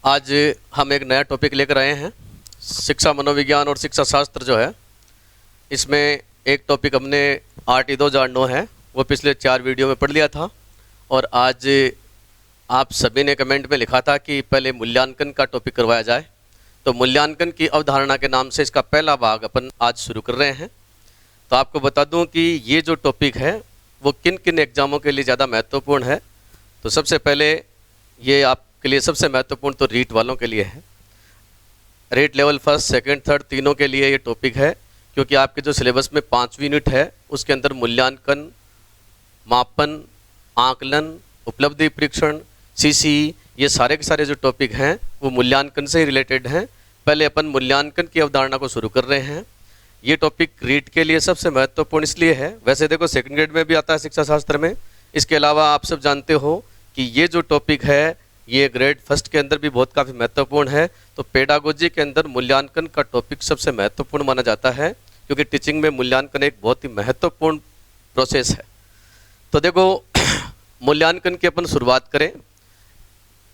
आज हम एक नया टॉपिक लेकर आए हैं। शिक्षा मनोविज्ञान और शिक्षा शास्त्र जो है, इसमें एक टॉपिक हमने RT2009 है, वो पिछले 4 वीडियो में पढ़ लिया था। और आज आप सभी ने कमेंट में लिखा था कि पहले मूल्यांकन का टॉपिक करवाया जाए, तो मूल्यांकन की अवधारणा के नाम से इसका पहला भाग अपन आज शुरू कर रहे हैं। तो आपको बता दूं कि ये जो टॉपिक है वो किन किन एग्ज़ामों के लिए ज़्यादा महत्वपूर्ण है। तो सबसे पहले ये आपके लिए सबसे महत्वपूर्ण तो रीट वालों के लिए है। REET level first, second, third तीनों के लिए ये टॉपिक है, क्योंकि आपके जो सिलेबस में 5 यूनिट है उसके अंदर मूल्यांकन, मापन, आकलन, उपलब्धि परीक्षण, CCE, ये सारे के सारे जो टॉपिक हैं वो मूल्यांकन से ही रिलेटेड हैं। पहले अपन मूल्यांकन की अवधारणा को शुरू कर रहे हैं। ये टॉपिक रीट के लिए सबसे महत्वपूर्ण इसलिए है, वैसे देखो सेकंड ग्रेड में भी आता है शिक्षा शास्त्र में। इसके अलावा आप सब जानते हो कि ये जो टॉपिक है ये ग्रेड फर्स्ट के अंदर भी बहुत काफ़ी महत्वपूर्ण है। तो पेडागोजी के अंदर मूल्यांकन का टॉपिक सबसे महत्वपूर्ण माना जाता है, क्योंकि टीचिंग में मूल्यांकन एक बहुत ही महत्वपूर्ण प्रोसेस है। तो देखो मूल्यांकन की अपन शुरुआत करें।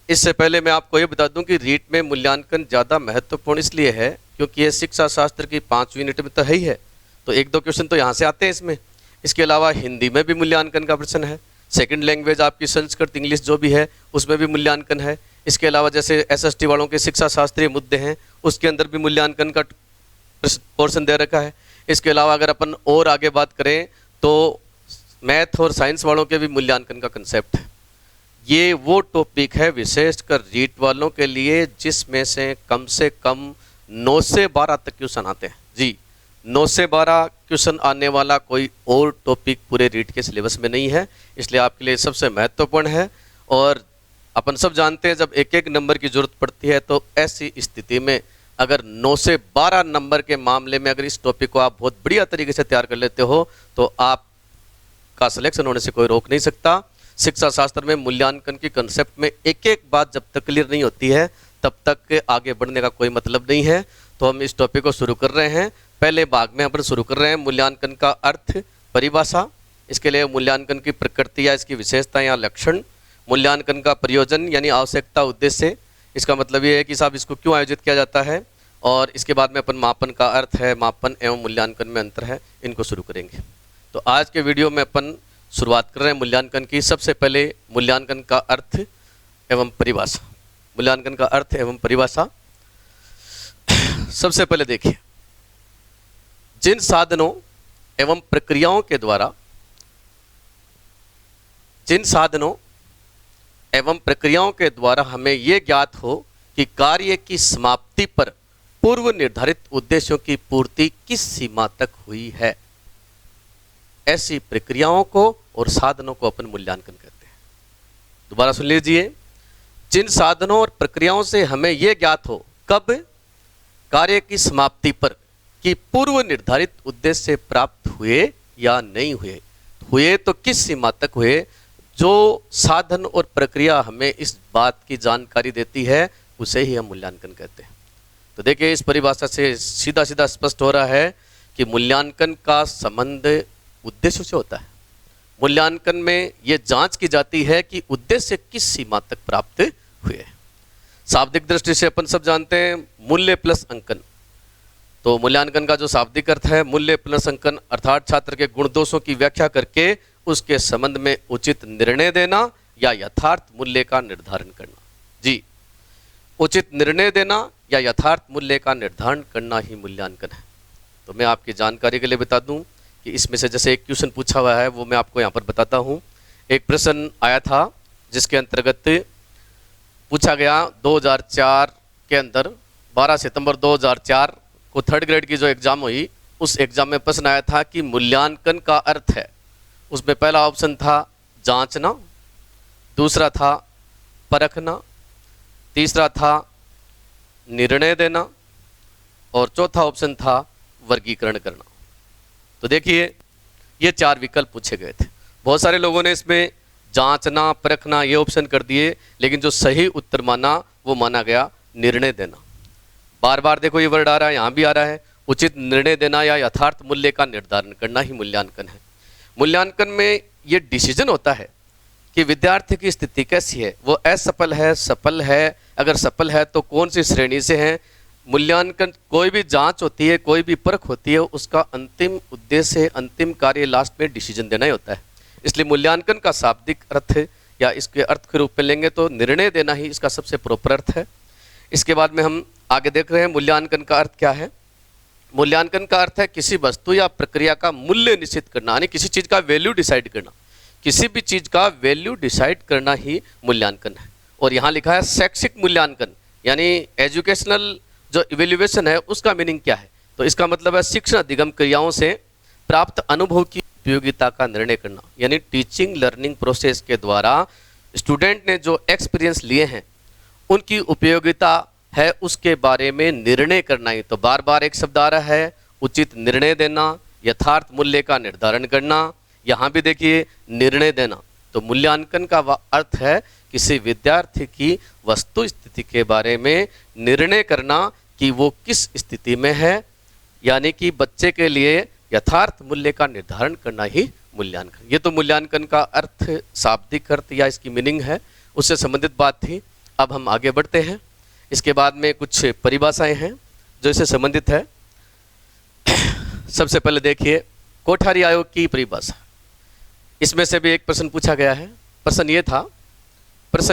इससे पहले मैं आपको ये बता दूं कि रीट में मूल्यांकन ज़्यादा महत्वपूर्ण इसलिए है क्योंकि ये शिक्षा शास्त्र की 5 यूनिट में तो है ही है, तो 1-2 क्वेश्चन तो यहाँ से आते हैं इसमें। इसके अलावा हिंदी में भी मूल्यांकन का प्रश्न है, सेकंड लैंग्वेज आपकी संस्कृत इंग्लिश जो भी है उसमें भी मूल्यांकन है। इसके अलावा जैसे SST वालों के शिक्षा शास्त्रीय मुद्दे हैं उसके अंदर भी मूल्यांकन का पोर्शन दे रखा है। इसके अलावा अगर अपन और आगे बात करें तो मैथ और साइंस वालों के भी मूल्यांकन का कंसेप्ट है। ये वो टॉपिक है विशेषकर रीट वालों के लिए जिसमें से कम 9 से 12 तक क्वेश्चन आते हैं। जी, 9 से 12 क्वेश्चन आने वाला कोई और टॉपिक पूरे रीट के सिलेबस में नहीं है, इसलिए आपके लिए सबसे महत्वपूर्ण है। और अपन सब जानते हैं जब 1-1 नंबर की जरूरत पड़ती है, तो ऐसी स्थिति में अगर 9 से 12 नंबर के मामले में अगर इस टॉपिक को आप बहुत बढ़िया तरीके से तैयार कर लेते हो तो आपका सिलेक्शन होने से कोई रोक नहीं सकता। शिक्षा शास्त्र में मूल्यांकन की कंसेप्ट में एक बात जब तक क्लियर नहीं होती है तब तक आगे बढ़ने का कोई मतलब नहीं है। तो हम इस टॉपिक को शुरू कर रहे हैं। पहले भाग में अपन शुरू कर रहे हैं मूल्यांकन का अर्थ, परिभाषा, इसके लिए मूल्यांकन की प्रकृति या इसकी विशेषता या लक्षण, मूल्यांकन का प्रयोजन यानी आवश्यकता, उद्देश्य, इसका मतलब ये है कि साहब इसको क्यों आयोजित किया जाता है। और इसके बाद में अपन मापन का अर्थ है, मापन एवं मूल्यांकन में अंतर है, इनको शुरू करेंगे। तो आज के वीडियो में अपन शुरुआत कर रहे हैं मूल्यांकन की। सबसे पहले मूल्यांकन का अर्थ एवं परिभाषा। मूल्यांकन का अर्थ एवं परिभाषा सबसे पहले देखिए, जिन साधनों एवं प्रक्रियाओं के द्वारा हमें यह ज्ञात हो कि कार्य की समाप्ति पर पूर्व निर्धारित उद्देश्यों की पूर्ति किस सीमा तक हुई है, ऐसी प्रक्रियाओं को और साधनों को अपन मूल्यांकन कहते हैं। दोबारा सुन लीजिए, जिन साधनों और प्रक्रियाओं से हमें यह ज्ञात हो कब कार्य की समाप्ति पर कि पूर्व निर्धारित उद्देश्य प्राप्त हुए या नहीं हुए तो किस सीमा तक हुए, जो साधन और प्रक्रिया हमें इस बात की जानकारी देती है उसे ही हम मूल्यांकन कहते हैं। तो देखिए, इस परिभाषा से सीधा सीधा स्पष्ट हो रहा है कि मूल्यांकन का संबंध उद्देश्य से होता है। मूल्यांकन में यह जांच की जाती है कि उद्देश्य किस सीमा तक प्राप्त हुए। शाब्दिक दृष्टि से अपन सब जानते हैं मूल्य प्लस अंकन। तो मूल्यांकन का जो शाब्दिक अर्थ है मूल्य प्लस अंकन, अर्थात छात्र के गुण दोषों की व्याख्या करके उसके संबंध में उचित निर्णय देना या यथार्थ मूल्य का निर्धारण करना। जी, उचित निर्णय देना या यथार्थ मूल्य का निर्धारण करना ही मूल्यांकन है। तो मैं आपकी जानकारी के लिए बता दूं कि इसमें से जैसे एक क्वेश्चन पूछा हुआ है वो मैं आपको यहाँ पर बताता हूँ। एक प्रश्न आया था जिसके अंतर्गत पूछा गया 2004 के अंदर 12 सितंबर 2004 को थर्ड ग्रेड की जो एग्ज़ाम हुई उस एग्ज़ाम में प्रश्न आया था कि मूल्यांकन का अर्थ है। उसमें पहला ऑप्शन था जांचना, दूसरा था परखना, तीसरा था निर्णय देना और चौथा ऑप्शन था वर्गीकरण करना। तो देखिए, ये 4 विकल्प पूछे गए थे। बहुत सारे लोगों ने इसमें जांचना, परखना ये ऑप्शन कर दिए, लेकिन जो सही उत्तर माना वो माना गया निर्णय देना। बार बार देखो ये वर्ड आ रहा है, यहाँ भी आ रहा है, उचित निर्णय देना या यथार्थ मूल्य का निर्धारण करना ही मूल्यांकन है। मूल्यांकन में ये डिसीजन होता है कि विद्यार्थी की स्थिति कैसी है, वो असफल है, सफल है, अगर सफल है तो कौन सी श्रेणी से है। मूल्यांकन, कोई भी जांच होती है, कोई भी परख होती है, उसका अंतिम उद्देश्य, अंतिम कार्य लास्ट में डिसीजन देना ही होता है। इसलिए मूल्यांकन का शाब्दिक अर्थ या इसके अर्थ के रूप में लेंगे तो निर्णय देना ही इसका सबसे प्रॉपर अर्थ है। इसके बाद में हम आगे देख रहे हैं मूल्यांकन का अर्थ क्या है। मूल्यांकन का अर्थ है किसी वस्तु या प्रक्रिया का मूल्य निश्चित करना, यानी किसी चीज़ का वैल्यू डिसाइड करना। किसी भी चीज़ का वैल्यू डिसाइड करना ही मूल्यांकन है। और यहाँ लिखा है शैक्षिक मूल्यांकन, यानी एजुकेशनल जो इवेल्युएशन है उसका मीनिंग क्या है, तो इसका मतलब है शिक्षण अधिगम क्रियाओं से प्राप्त अनुभव की उपयोगिता का निर्णय करना, यानी टीचिंग लर्निंग प्रोसेस के द्वारा स्टूडेंट ने जो एक्सपीरियंस लिए हैं उनकी उपयोगिता है उसके बारे में निर्णय करना ही। तो बार बार एक शब्द आ रहा है, उचित निर्णय देना, यथार्थ मूल्य का निर्धारण करना। यहाँ भी देखिए निर्णय देना, तो मूल्यांकन का अर्थ है किसी विद्यार्थी की वस्तु स्थिति के बारे में निर्णय करना कि वो किस स्थिति में है, यानी कि बच्चे के लिए यथार्थ मूल्य का निर्धारण करना ही मूल्यांकन। ये तो मूल्यांकन का अर्थ, शाब्दिक अर्थ या इसकी मीनिंग है, उससे संबंधित बात थी। अब हम आगे बढ़ते हैं। इसके बाद में कुछ परिभाषाएं हैं जो इससे संबंधित है। सबसे पहले देखिए कोठारी आयोग की परिभाषा। इसमें से भी एक प्रश्न पूछा गया है। प्रश्न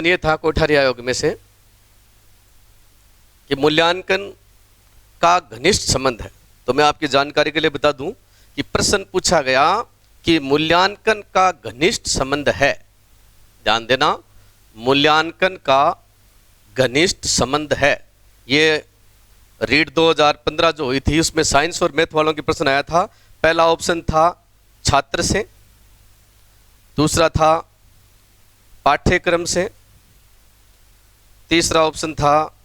ये था कोठारी आयोग में से कि मूल्यांकन का घनिष्ठ संबंध है। तो मैं आपकी जानकारी के लिए बता दूं कि प्रश्न पूछा गया कि मूल्यांकन का घनिष्ठ संबंध है। ध्यान देना, मूल्यांकन का घनिष्ठ संबंध है। ये रीड 2015 जो हुई थी उसमें साइंस और मैथ वालों के प्रश्न आया था। पहला ऑप्शन था छात्र से, दूसरा था पाठ्यक्रम से, तीसरा ऑप्शन था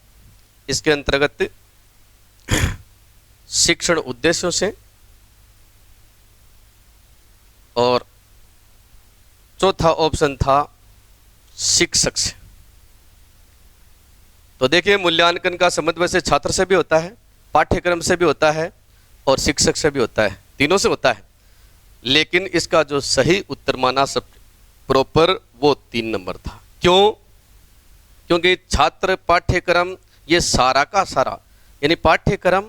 इसके अंतर्गत शिक्षण उद्देश्यों से, और चौथा ऑप्शन था शिक्षक से। तो देखिए मूल्यांकन का संबंध वैसे छात्र से भी होता है, पाठ्यक्रम से भी होता है और शिक्षक से भी होता है, तीनों से होता है। लेकिन इसका जो सही उत्तर माना सब प्रॉपर वो 3 नंबर था। क्यों? क्योंकि छात्र, पाठ्यक्रम, ये सारा का सारा, यानी पाठ्यक्रम,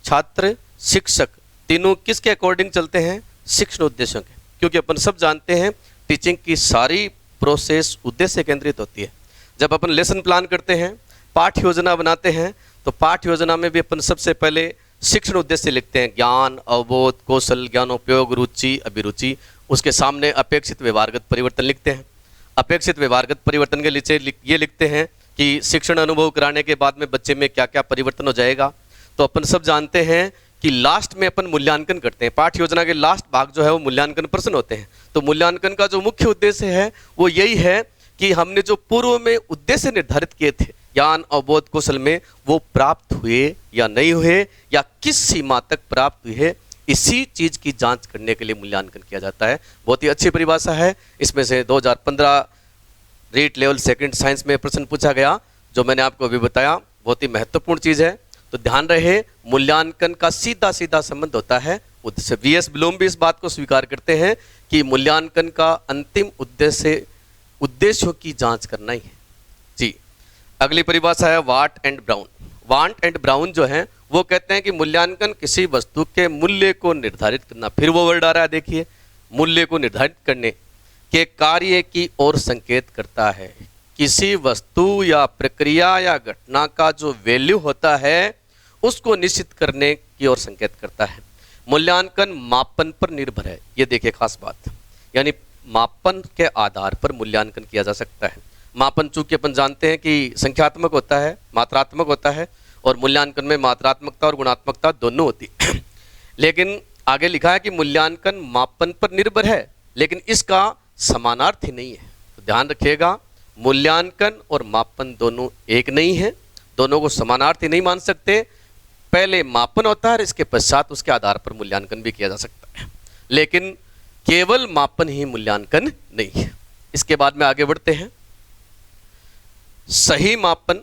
छात्र, शिक्षक तीनों किसके अकॉर्डिंग चलते हैं? शिक्षण उद्देश्यों के। क्योंकि अपन सब जानते हैं टीचिंग की सारी प्रोसेस उद्देश्य केंद्रित होती है। जब अपन लेसन प्लान करते हैं, पाठ्य योजना बनाते हैं, तो पाठ्य योजना में भी अपन सबसे पहले शिक्षण उद्देश्य लिखते हैं, ज्ञान, अवबोध, कौशल, ज्ञानोपयोग, रुचि, अभिरुचि। उसके सामने अपेक्षित व्यवहारगत परिवर्तन लिखते हैं। अपेक्षित व्यवहारगत परिवर्तन के नीचे ये लिखते हैं कि शिक्षण अनुभव कराने के बाद में बच्चे में क्या क्या परिवर्तन हो जाएगा। तो अपन सब जानते हैं कि लास्ट में अपन मूल्यांकन करते हैं। पाठ्य योजना के लास्ट भाग जो है वो मूल्यांकन प्रश्न होते हैं। तो मूल्यांकन का जो मुख्य उद्देश्य है वो यही है कि हमने जो पूर्व में उद्देश्य निर्धारित किए थे ज्ञान, अवबोध, कौशल में, वो प्राप्त हुए या नहीं हुए, या किस सीमा तक प्राप्त हुए, इसी चीज की जांच करने के लिए मूल्यांकन किया जाता है। बहुत ही अच्छी परिभाषा है। इसमें से 2015 रीट लेवल सेकंड साइंस में प्रश्न पूछा गया, जो मैंने आपको अभी बताया, बहुत ही महत्वपूर्ण चीज है। तो ध्यान रहे, मूल्यांकन का सीधा सीधा संबंध होता है उद्देश्य। वीएस ब्लूम भी इस बात को स्वीकार करते हैं कि मूल्यांकन का अंतिम उद्देश्य उद्देश्यों की जांच करना ही है। जी, अगली परिभाषा है Watt and Brown. Watt and Brown जो है वो कहते हैं कि मूल्यांकन किसी वस्तु के मूल्य को निर्धारित करना। फिर वो वर्ड आ रहा है, देखिए, मूल्य को निर्धारित करने के कार्य की ओर संकेत करता है। किसी वस्तु या प्रक्रिया या घटना का जो वैल्यू होता है उसको निश्चित करने की ओर संकेत करता है। मूल्यांकन मापन पर निर्भर है। ये देखिए खास बात, यानी मापन के आधार पर मूल्यांकन किया जा सकता है। मापन चूंकि अपन जानते हैं कि संख्यात्मक होता है, मात्रात्मक होता है, और मूल्यांकन में मात्रात्मकता और गुणात्मकता दोनों होती है। लेकिन आगे लिखा है कि मूल्यांकन मापन पर निर्भर है, लेकिन इसका समानार्थी नहीं है। तो ध्यान रखिएगा, मूल्यांकन और मापन दोनों एक नहीं है, दोनों को समानार्थी नहीं मान सकते। पहले मापन होता है, इसके पश्चात उसके आधार पर मूल्यांकन भी किया जा सकता है, लेकिन केवल मापन ही मूल्यांकन नहीं है। इसके बाद में आगे बढ़ते हैं। सही मापन,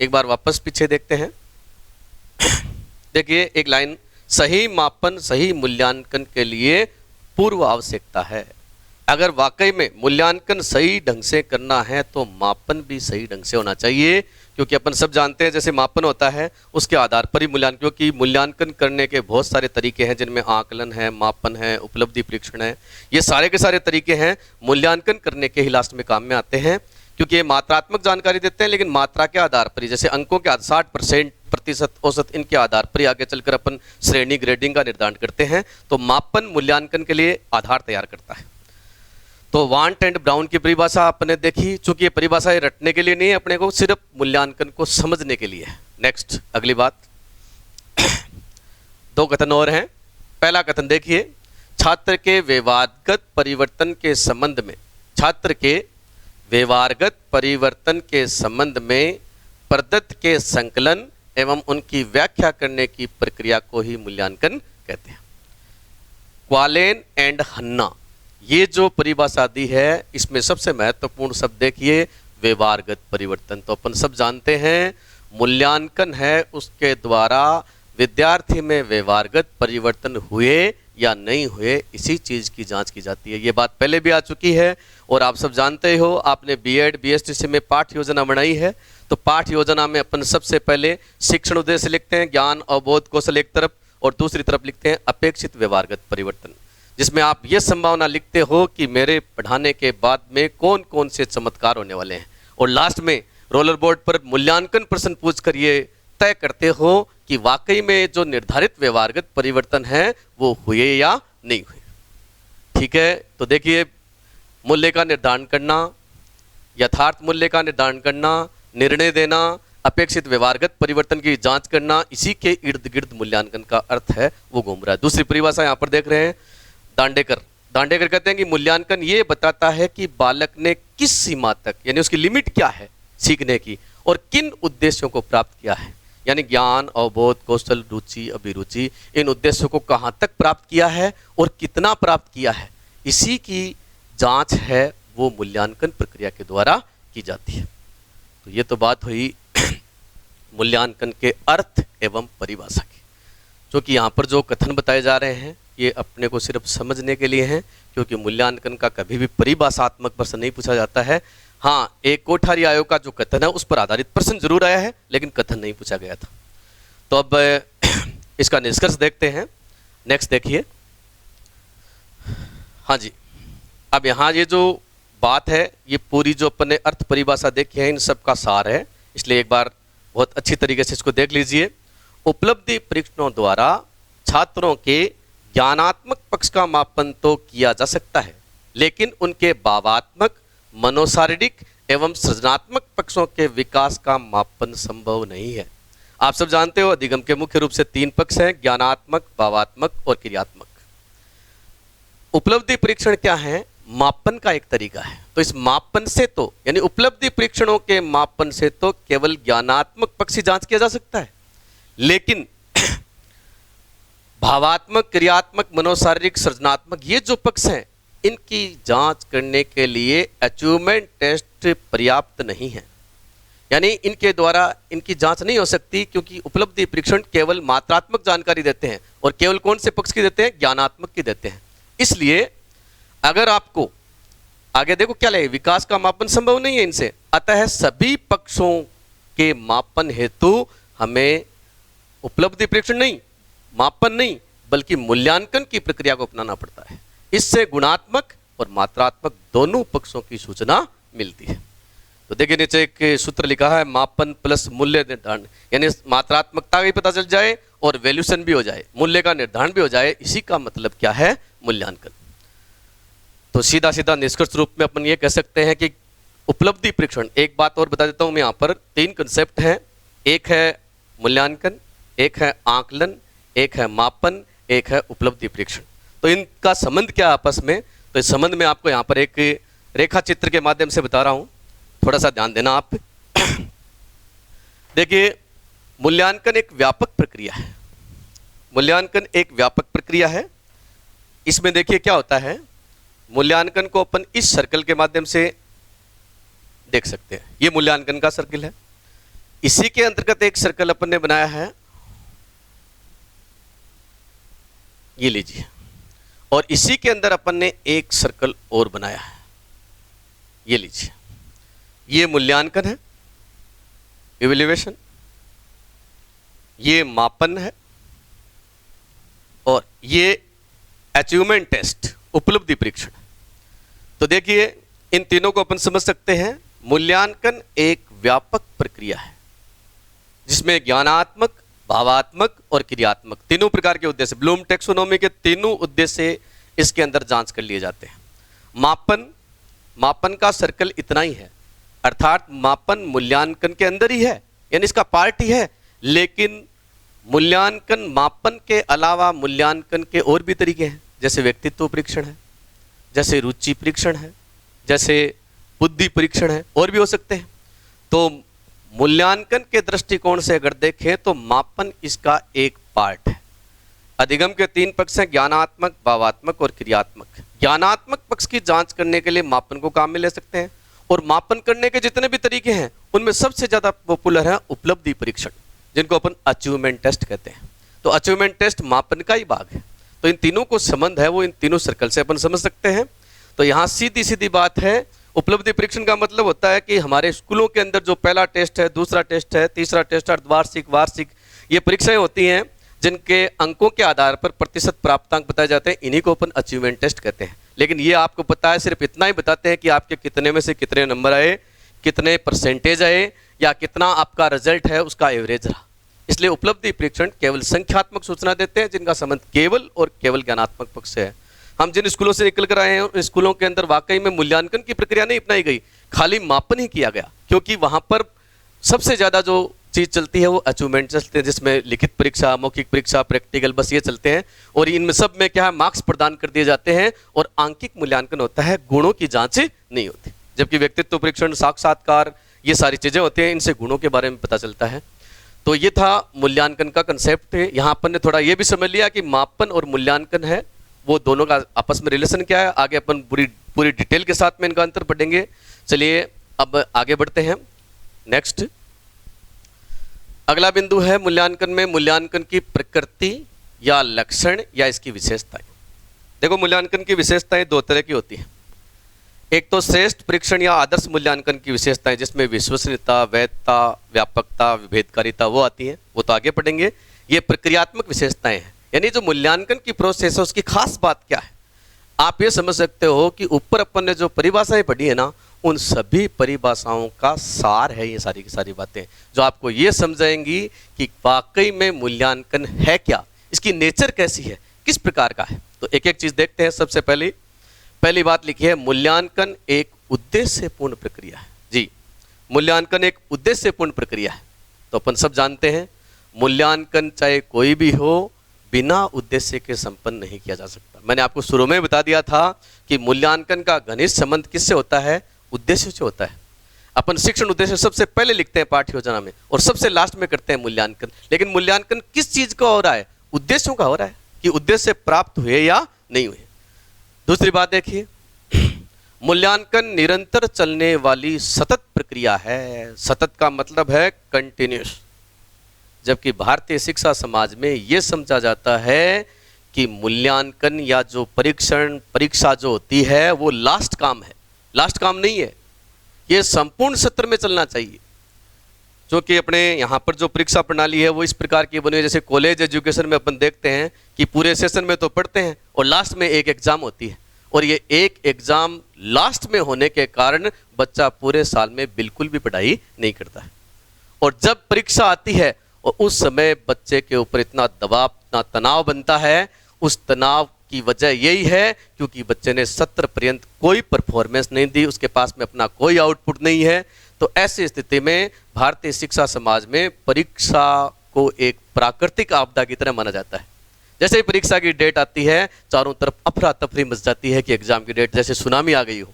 एक बार वापस पीछे देखते हैं। देखिए एक लाइन, सही मापन सही मूल्यांकन के लिए पूर्व आवश्यकता है। अगर वाकई में मूल्यांकन सही ढंग से करना है तो मापन भी सही ढंग से होना चाहिए, क्योंकि अपन सब जानते हैं जैसे मापन होता है उसके आधार पर ही मूल्यांकन, क्योंकि मूल्यांकन करने के बहुत सारे तरीके हैं जिनमें आकलन है, मापन है, उपलब्धि परीक्षण है, ये सारे के सारे तरीके हैं मूल्यांकन करने के ही लास्ट में काम में आते हैं, क्योंकि ये मात्रात्मक जानकारी देते हैं लेकिन मात्रा के आधार पर ही, जैसे अंकों के 60% औसत इनके आधार पर ही आगे चलकर अपन श्रेणी ग्रेडिंग का निर्धारण करते हैं। तो मापन मूल्यांकन के लिए आधार तैयार करता है। तो वांट एंड ब्राउन की परिभाषा आपने देखी, चूंकि ये परिभाषा रटने के लिए नहीं है, अपने को सिर्फ मूल्यांकन को समझने के लिए है। नेक्स्ट अगली बात, दो कथन और हैं। पहला कथन देखिए, छात्र के व्यवहारगत परिवर्तन के संबंध में, छात्र के व्यवहारगत परिवर्तन के संबंध में प्रदत्त के संकलन एवं उनकी व्याख्या करने की प्रक्रिया को ही मूल्यांकन कहते हैं। क्वालेन एंड हन्ना, ये जो परिभाषा दी है इसमें सबसे महत्वपूर्ण शब्द देखिए व्यवहारगत परिवर्तन। तो अपन सब जानते हैं मूल्यांकन है उसके द्वारा विद्यार्थी में व्यवहारगत परिवर्तन हुए या नहीं हुए इसी चीज की जांच की जाती है। ये बात पहले भी आ चुकी है और आप सब जानते हो, आपने बीएड बीएसटीसी में पाठ योजना बनाई है। तो पाठ योजना में अपन सबसे पहले शिक्षण उद्देश्य लिखते हैं, ज्ञान अवबोध कौशल एक तरफ, और दूसरी तरफ लिखते हैं अपेक्षित व्यवहारगत परिवर्तन, जिसमें आप ये संभावना लिखते हो कि मेरे पढ़ाने के बाद में कौन कौन से चमत्कार होने वाले हैं, और लास्ट में रोलर बोर्ड पर मूल्यांकन प्रश्न पूछकर ये तय करते हो कि वाकई में जो निर्धारित व्यवहारगत परिवर्तन है वो हुए या नहीं हुए। ठीक है, तो देखिए मूल्य का निर्धारण करना, यथार्थ मूल्य का निर्धारण करना, निर्णय देना, अपेक्षित व्यवहारगत परिवर्तन की जांच करना, इसी के इर्द गिर्द मूल्यांकन का अर्थ है वो घूम रहा है। दूसरी परिभाषा यहाँ पर देख रहे हैं, दांडेकर कहते हैं कि मूल्यांकन ये बताता है कि बालक ने किस सीमा तक, यानी उसकी लिमिट क्या है सीखने की, और किन उद्देश्यों को प्राप्त किया है, यानी ज्ञान अवबोध कौशल रुचि अभिरुचि, इन उद्देश्यों को कहाँ तक प्राप्त किया है और कितना प्राप्त किया है, इसी की जांच है वो मूल्यांकन प्रक्रिया के द्वारा की जाती है। तो ये तो बात हुई मूल्यांकन के अर्थ एवं परिभाषा की। जो कि यहाँ पर जो कथन बताए जा रहे हैं ये अपने को सिर्फ समझने के लिए हैं, क्योंकि मूल्यांकन का कभी भी परिभाषात्मक प्रश्न नहीं पूछा जाता है। हाँ, एक कोठारी आयोग का जो कथन है उस पर आधारित प्रश्न जरूर आया है, लेकिन कथन नहीं पूछा गया था। तो अब इसका निष्कर्ष देखते हैं। नेक्स्ट देखिए, हाँ जी, अब यहाँ ये जो बात है ये पूरी जो अपन ने अर्थ परिभाषा देखी है इन सब का सार है, इसलिए एक बार बहुत अच्छी तरीके से इसको देख लीजिए। उपलब्धि परीक्षणों द्वारा छात्रों के ज्ञानात्मक पक्ष का मापन तो किया जा सकता है, लेकिन उनके भावात्मक, मनोशारीरिक एवं सृजनात्मक पक्षों के विकास का मापन संभव नहीं है। आप सब जानते हो अधिगम के मुख्य रूप से 3 पक्ष हैं, ज्ञानात्मक, भावात्मक और क्रियात्मक। उपलब्धि परीक्षण क्या है? मापन का एक तरीका है। तो इस मापन से तो, यानी उपलब्धि परीक्षणों के मापन से तो केवल ज्ञानात्मक पक्ष ही जांच किया जा सकता है, लेकिन भावात्मक, क्रियात्मक, मनोशारीरिक, सृजनात्मक ये जो पक्ष हैं इनकी जांच करने के लिए अचीवमेंट टेस्ट पर्याप्त नहीं है, यानी इनके द्वारा इनकी जांच नहीं हो सकती, क्योंकि उपलब्धि परीक्षण केवल मात्रात्मक जानकारी देते हैं और केवल कौन से पक्ष की देते हैं? ज्ञानात्मक की देते हैं। इसलिए अगर आपको आगे देखो क्या लगे, विकास का मापन संभव नहीं है इनसे, अतः सभी पक्षों के मापन हेतु हमें उपलब्धि परीक्षण नहीं, मापन नहीं, बल्कि मूल्यांकन की प्रक्रिया को अपनाना पड़ता है। इससे गुणात्मक और मात्रात्मक दोनों पक्षों की सूचना मिलती है। तो देखिए नीचे एक सूत्र लिखा है, मापन प्लस मूल्य निर्धारण, यानी मात्रात्मकता भी पता चल जाए और वैल्यूशन भी हो जाए, मूल्य का निर्धारण भी हो जाए, इसी का मतलब क्या है? मूल्यांकन। तो सीधा सीधा निष्कर्ष रूप में अपन ये कह सकते हैं कि उपलब्धि परीक्षण, एक बात और बता देता हूं मैं, यहाँ पर 3 कंसेप्ट हैं, एक है मूल्यांकन, एक है आकलन, एक है मापन, एक है उपलब्धि परीक्षण। तो इनका संबंध क्या आपस में? तो इस संबंध में आपको यहाँ पर एक रेखा चित्र के माध्यम से बता रहा हूँ, थोड़ा सा ध्यान देना आप। देखिए मूल्यांकन एक व्यापक प्रक्रिया है, मूल्यांकन एक व्यापक प्रक्रिया है। इसमें देखिए क्या होता है, मूल्यांकन को अपन इस सर्कल के माध्यम से देख सकते हैं, ये मूल्यांकन का सर्कल है। इसी के अंतर्गत एक सर्कल अपन ने बनाया है, ये लीजिए, और इसी के अंदर अपन ने एक सर्कल और बनाया है, ये लीजिए, ये मूल्यांकन है, इवैल्यूएशन, ये मापन है, और ये अचीवमेंट टेस्ट, उपलब्धि परीक्षण। तो देखिए इन तीनों को अपन समझ सकते हैं। मूल्यांकन एक व्यापक प्रक्रिया है जिसमें ज्ञानात्मक, भावात्मक और क्रियात्मक तीनों प्रकार के उद्देश्य, ब्लूम टैक्सोनॉमी के तीनों उद्देश्य इसके अंदर जांच कर लिए जाते हैं। मापन का सर्कल इतना ही है, अर्थात मापन मूल्यांकन के अंदर ही है, यानी इसका पार्ट ही है। लेकिन मूल्यांकन, मापन के अलावा मूल्यांकन के और भी तरीके हैं, जैसे व्यक्तित्व परीक्षण है, जैसे रुचि परीक्षण है, जैसे बुद्धि परीक्षण है, और भी हो सकते हैं। तो मूल्यांकन के दृष्टिकोण से अगर देखें तो मापन इसका एक पार्ट है। अधिगम के 3 पक्ष हैं, ज्ञानात्मक, भावात्मक और क्रियात्मक। ज्ञानात्मक पक्ष की जांच करने के लिए मापन को काम में ले सकते हैं, और मापन करने के जितने भी तरीके हैं उनमें सबसे ज्यादा पॉपुलर है उपलब्धि परीक्षण, जिनको अपन अचीवमेंट टेस्ट कहते हैं। तो अचीवमेंट टेस्ट मापन का ही भाग है। तो इन तीनों को संबंध है वो इन तीनों सर्कल से अपन समझ सकते हैं। तो यहाँ सीधी सीधी बात है, उपलब्धि परीक्षण का मतलब होता है कि हमारे स्कूलों के अंदर जो पहला टेस्ट है, दूसरा टेस्ट है, तीसरा टेस्ट है, अर्धवार्षिक, वार्षिक, ये परीक्षाएं होती हैं जिनके अंकों के आधार पर प्रतिशत प्राप्तांक बताए जाते हैं। इन्हीं को अपन अचीवमेंट टेस्ट कहते हैं। लेकिन ये आपको पता है, सिर्फ इतना ही बताते हैं कि आपके कितने में से कितने नंबर आए, कितने परसेंटेज आए, या कितना आपका रिजल्ट है उसका एवरेज रहा। इसलिए उपलब्धि परीक्षण केवल संख्यात्मक सूचना देते हैं जिनका संबंध केवल और केवल ज्ञानात्मक पक्ष से है। हम जिन स्कूलों से निकल कर आए हैं उन स्कूलों के अंदर वाकई में मूल्यांकन की प्रक्रिया नहीं अपनाई गई, खाली मापन ही किया गया, क्योंकि वहां पर सबसे ज्यादा जो चीज चलती है वो अचीवमेंट चलते हैं, जिसमें लिखित परीक्षा, मौखिक परीक्षा, प्रैक्टिकल, बस ये चलते हैं। और इनमें सब में क्या है, मार्क्स प्रदान कर दिए जाते हैं और आंकिक मूल्यांकन होता है, गुणों की जांच नहीं होती। जबकि व्यक्तित्व परीक्षण, साक्षात्कार, ये सारी चीजें होती हैं, इनसे गुणों के बारे में पता चलता है। तो ये था मूल्यांकन का कंसेप्ट। यहाँ अपन ने थोड़ा ये भी समझ लिया कि मापन और मूल्यांकन है वो दोनों का आपस में रिलेशन क्या है। आगे अपन पूरी डिटेल के साथ में इनका अंतर पढ़ेंगे। चलिए अब आगे बढ़ते हैं। नेक्स्ट अगला बिंदु है मूल्यांकन में मूल्यांकन की प्रकृति या लक्षण या इसकी विशेषताएं। देखो मूल्यांकन की विशेषताएं 2 तरह की होती हैं। एक तो श्रेष्ठ परीक्षण या आदर्श मूल्यांकन की विशेषताएं, जिसमें विश्वसनीयता, वैधता, व्यापकता, विभेदकारिता वो आती हैं, वो तो आगे पढ़ेंगे। ये प्रक्रियात्मक विशेषताएं हैं, यानी जो मूल्यांकन की प्रोसेस है उसकी खास बात क्या है। आप ये समझ सकते हो कि ऊपर अपन ने जो परिभाषाएं पढ़ी है ना, उन सभी परिभाषाओं का सार है ये सारी की सारी बातें, जो आपको ये समझाएंगी कि वाकई में मूल्यांकन है क्या, इसकी नेचर कैसी है, किस प्रकार का है। तो एक एक चीज देखते हैं। सबसे पहली बात लिखी है, मूल्यांकन एक उद्देश्यपूर्ण प्रक्रिया है। जी, मूल्यांकन एक उद्देश्यपूर्ण प्रक्रिया है। तो अपन सब जानते हैं मूल्यांकन चाहे कोई भी हो, बिना उद्देश्य के संपन्न नहीं किया जा सकता। मैंने आपको शुरू में बता दिया था कि मूल्यांकन का घनिष्ठ संबंध किससे होता है, उद्देश्य से होता है। अपन शिक्षण उद्देश्य सबसे पहले लिखते हैं पाठ्य योजना में और सबसे लास्ट में करते हैं मूल्यांकन। लेकिन मूल्यांकन किस चीज का हो रहा है, उद्देश्यों का हो रहा है कि उद्देश्य प्राप्त हुए या नहीं हुए। दूसरी बात देखिए, मूल्यांकन निरंतर चलने वाली सतत प्रक्रिया है। सतत का मतलब है कंटिन्यूस, जबकि भारतीय शिक्षा समाज में यह समझा जाता है कि मूल्यांकन या जो परीक्षा जो होती है वो लास्ट काम है। लास्ट काम नहीं है, ये संपूर्ण सत्र में चलना चाहिए। क्योंकि अपने यहाँ पर जो परीक्षा प्रणाली है वो इस प्रकार की बनी है, जैसे कॉलेज एजुकेशन में अपन देखते हैं कि पूरे सेशन में तो पढ़ते हैं और लास्ट में एक एग्जाम होती है, और ये एक एग्जाम लास्ट में होने के कारण बच्चा पूरे साल में बिल्कुल भी पढ़ाई नहीं करता है। और जब परीक्षा आती है और उस समय बच्चे के ऊपर इतना दबाव, इतना तनाव बनता है, उस तनाव की वजह यही है क्योंकि बच्चे ने सत्र पर्यंत कोई परफॉर्मेंस नहीं दी, उसके पास में अपना कोई आउटपुट नहीं है। तो ऐसी स्थिति में भारतीय शिक्षा समाज में परीक्षा को एक प्राकृतिक आपदा की तरह माना जाता है। जैसे ही परीक्षा की डेट आती है, चारों तरफ अफरा तफरी मच जाती है कि एग्जाम की डेट, जैसे सुनामी आ गई हो।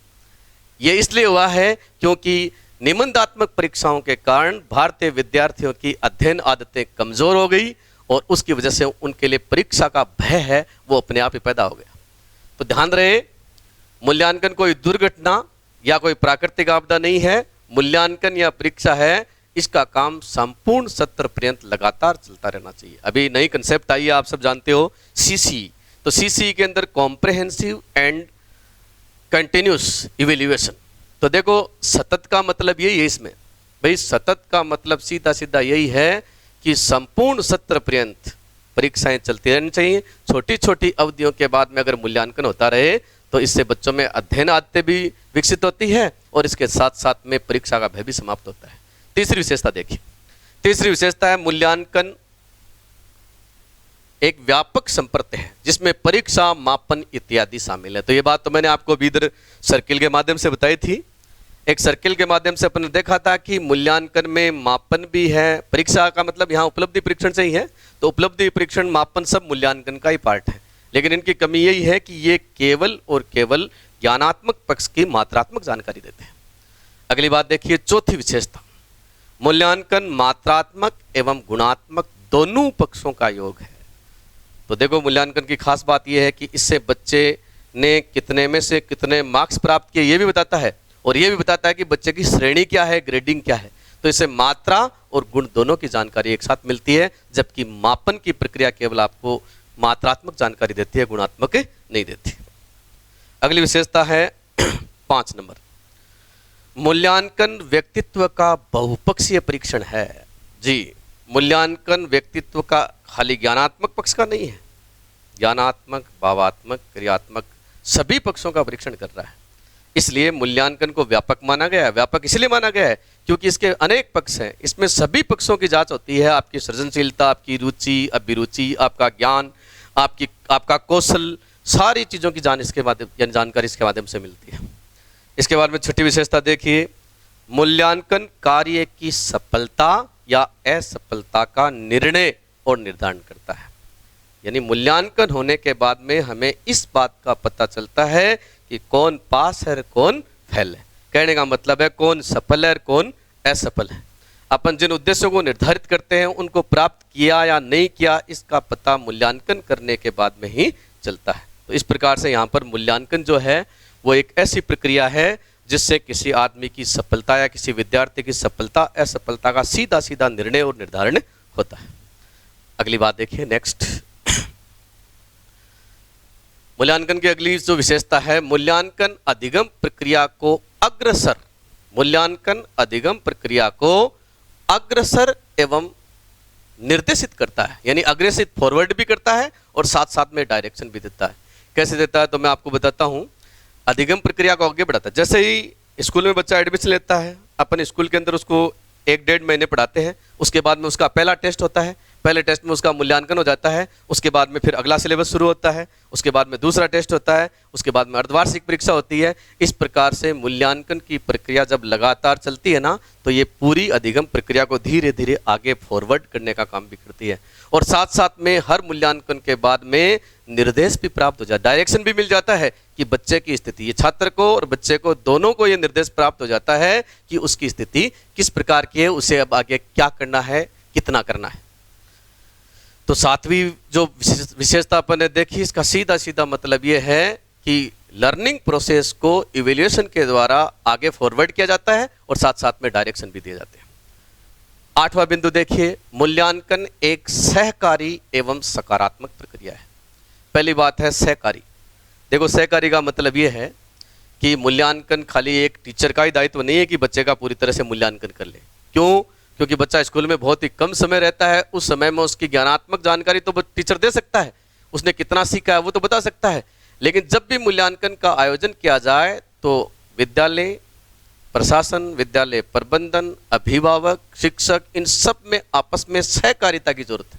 ये इसलिए हुआ है क्योंकि निबंधात्मक परीक्षाओं के कारण भारतीय विद्यार्थियों की अध्ययन आदतें कमजोर हो गई और उसकी वजह से उनके लिए परीक्षा का भय है वो अपने आप ही पैदा हो गया। तो ध्यान रहे, मूल्यांकन कोई दुर्घटना या कोई प्राकृतिक आपदा नहीं है। मूल्यांकन या परीक्षा है, इसका काम संपूर्ण सत्र पर्यंत लगातार चलता रहना चाहिए। अभी नई कंसेप्ट आई है, आप सब जानते हो, सीसी, तो सीसी के अंदर कॉम्प्रहेंसिव एंड कंटिन्यूस इवेल्युएशन। तो देखो सतत का मतलब यही है इसमें, भाई सतत का मतलब सीधा सीधा यही है कि संपूर्ण सत्र पर्यंत परीक्षाएं चलती रहनी चाहिए। छोटी छोटी अवधियों के बाद में अगर मूल्यांकन होता रहे तो इससे बच्चों में अध्ययन आदतें भी विकसित होती है और इसके साथ साथ में परीक्षा का भय भी समाप्त होता है। तीसरी विशेषता देखिए, तीसरी विशेषता है मूल्यांकन एक व्यापक संप्रत्य है जिसमें परीक्षा, मापन इत्यादि शामिल है। तो ये बात तो मैंने आपको अभी इधर सर्किल के माध्यम से बताई थी। एक सर्किल के माध्यम से अपन ने देखा था कि मूल्यांकन में मापन भी है, परीक्षा का मतलब यहाँ उपलब्धि परीक्षण से ही है, तो उपलब्धि परीक्षण, मापन सब मूल्यांकन का ही पार्ट है। लेकिन इनकी कमी यही है कि ये केवल और केवल ज्ञानात्मक पक्ष की मात्रात्मक जानकारी देते हैं। अगली बात देखिए, चौथी विशेषता, मूल्यांकन मात्रात्मक एवं गुणात्मक दोनों पक्षों का योग है। तो देखो मूल्यांकन की खास बात यह है कि इससे बच्चे ने कितने में से कितने मार्क्स प्राप्त किए ये भी बताता है और ये भी बताता है कि बच्चे की श्रेणी क्या है, ग्रेडिंग क्या है। तो इससे मात्रा और गुण दोनों की जानकारी एक साथ मिलती है, जबकि मापन की प्रक्रिया केवल आपको मात्रात्मक जानकारी देती है, गुणात्मक नहीं देती। अगली विशेषता है 5 नंबर, मूल्यांकन व्यक्तित्व का बहुपक्षीय परीक्षण है। जी, मूल्यांकन व्यक्तित्व का खाली ज्ञानात्मक पक्ष का नहीं है, ज्ञानात्मक, भावात्मक, क्रियात्मक सभी पक्षों का परीक्षण कर रहा है। इसलिए मूल्यांकन को व्यापक माना गया है। व्यापक इसलिए माना गया है क्योंकि इसके अनेक पक्ष हैं, इसमें सभी पक्षों की जांच होती है। आपकी सृजनशीलता, आपकी रुचि, अभिरुचि, आपका ज्ञान, आपका कौशल, सारी चीज़ों की जानकारी इसके माध्यम से मिलती है। इसके बाद में छठी विशेषता देखिए, मूल्यांकन कार्य की सफलता या असफलता का निर्णय और निर्धारण करता है। यानी मूल्यांकन होने के बाद में हमें इस बात का पता चलता है कि कौन पास है और कौन फेल है। कहने का मतलब है कौन सफल है और कौन असफल है। अपन जिन उद्देश्यों को निर्धारित करते हैं उनको प्राप्त किया या नहीं किया, इसका पता मूल्यांकन करने के बाद में ही चलता है। तो इस प्रकार से यहाँ पर मूल्यांकन जो है वो एक ऐसी प्रक्रिया है जिससे किसी आदमी की सफलता या किसी विद्यार्थी की सफलता असफलता का सीधा सीधा निर्णय और निर्धारण होता है। अगली बात देखिए, नेक्स्ट, मूल्यांकन की अगली जो विशेषता है, मूल्यांकन अधिगम प्रक्रिया को अग्रसर, मूल्यांकन अधिगम प्रक्रिया को अग्रसर एवं निर्देशित करता है। यानी अग्रेसित फॉरवर्ड भी करता है और साथ साथ में डायरेक्शन भी देता है। कैसे देता है तो मैं आपको बताता हूँ। अधिगम प्रक्रिया को आगे बढ़ाता है। जैसे ही स्कूल में बच्चा एडमिशन लेता है, अपन स्कूल के अंदर उसको 1-1.5 महीने पढ़ाते हैं, उसके बाद में उसका पहला टेस्ट होता है, पहले टेस्ट में उसका मूल्यांकन हो जाता है, उसके बाद में फिर अगला सिलेबस शुरू होता है, उसके बाद में दूसरा टेस्ट होता है, उसके बाद में अर्धवार्षिक परीक्षा होती है। इस प्रकार से मूल्यांकन की प्रक्रिया जब लगातार चलती है ना, तो ये पूरी अधिगम प्रक्रिया को धीरे धीरे आगे फॉरवर्ड करने का काम भी करती है। और साथ साथ में हर मूल्यांकन के बाद में निर्देश भी प्राप्त हो जाता है, डायरेक्शन भी मिल जाता है कि बच्चे की स्थिति, ये छात्र को और बच्चे को दोनों को ये निर्देश प्राप्त हो जाता है कि उसकी स्थिति किस प्रकार की है, उसे अब आगे क्या करना है, कितना करना है। तो 7वीं जो विशेषता अपन ने देखी, इसका सीधा सीधा मतलब ये है कि लर्निंग प्रोसेस को इवैल्यूएशन के द्वारा आगे फॉरवर्ड किया जाता है और साथ साथ में डायरेक्शन भी दिए जाते हैं। 8वां बिंदु देखिए, मूल्यांकन एक सहकारी एवं सकारात्मक प्रक्रिया है। पहली बात है सहकारी। देखो सहकारी का मतलब ये है कि मूल्यांकन खाली एक टीचर का ही दायित्व नहीं है कि बच्चे का पूरी तरह से मूल्यांकन कर ले। क्यों? क्योंकि बच्चा स्कूल में बहुत ही कम समय रहता है, उस समय में उसकी ज्ञानात्मक जानकारी तो टीचर दे सकता है, उसने कितना सीखा है वो तो बता सकता है, लेकिन जब भी मूल्यांकन का आयोजन किया जाए तो विद्यालय प्रशासन, विद्यालय प्रबंधन, अभिभावक, शिक्षक, इन सब में आपस में सहकारिता की जरूरत है।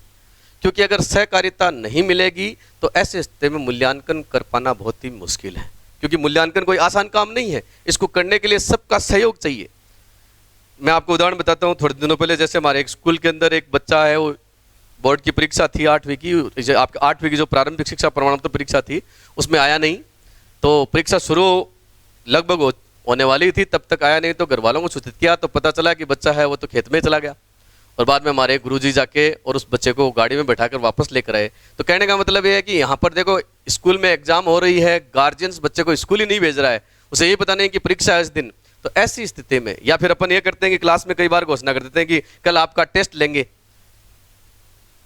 क्योंकि अगर सहकारिता नहीं मिलेगी तो ऐसे स्थिति में मूल्यांकन कर पाना बहुत ही मुश्किल है, क्योंकि मूल्यांकन कोई आसान काम नहीं है, इसको करने के लिए सबका सहयोग चाहिए। मैं आपको उदाहरण बताता हूँ। थोड़े दिनों पहले जैसे हमारे एक स्कूल के अंदर एक बच्चा है, वो बोर्ड की परीक्षा थी 8वीं की, आपके 8वीं की जो प्रारंभिक शिक्षा प्रमाण पत्र परीक्षा थी उसमें आया नहीं। तो परीक्षा शुरू लगभग होने वाली थी, तब तक आया नहीं, तो घर वालों को सूचित किया तो पता चला कि बच्चा है वो तो खेत में चला गया। और बाद में हमारे गुरुजी जाके और उस बच्चे को गाड़ी में बैठाकर वापस लेकर आए। तो कहने का मतलब ये है कि यहाँ पर देखो स्कूल में एग्जाम हो रही है, गार्जियंस बच्चे को स्कूल ही नहीं भेज रहा है, उसे ये पता नहीं कि परीक्षा है इस दिन। तो ऐसी स्थिति में या फिर अपन ये करते हैं कि क्लास में कई बार घोषणा कर देते हैं कि कल आपका टेस्ट लेंगे,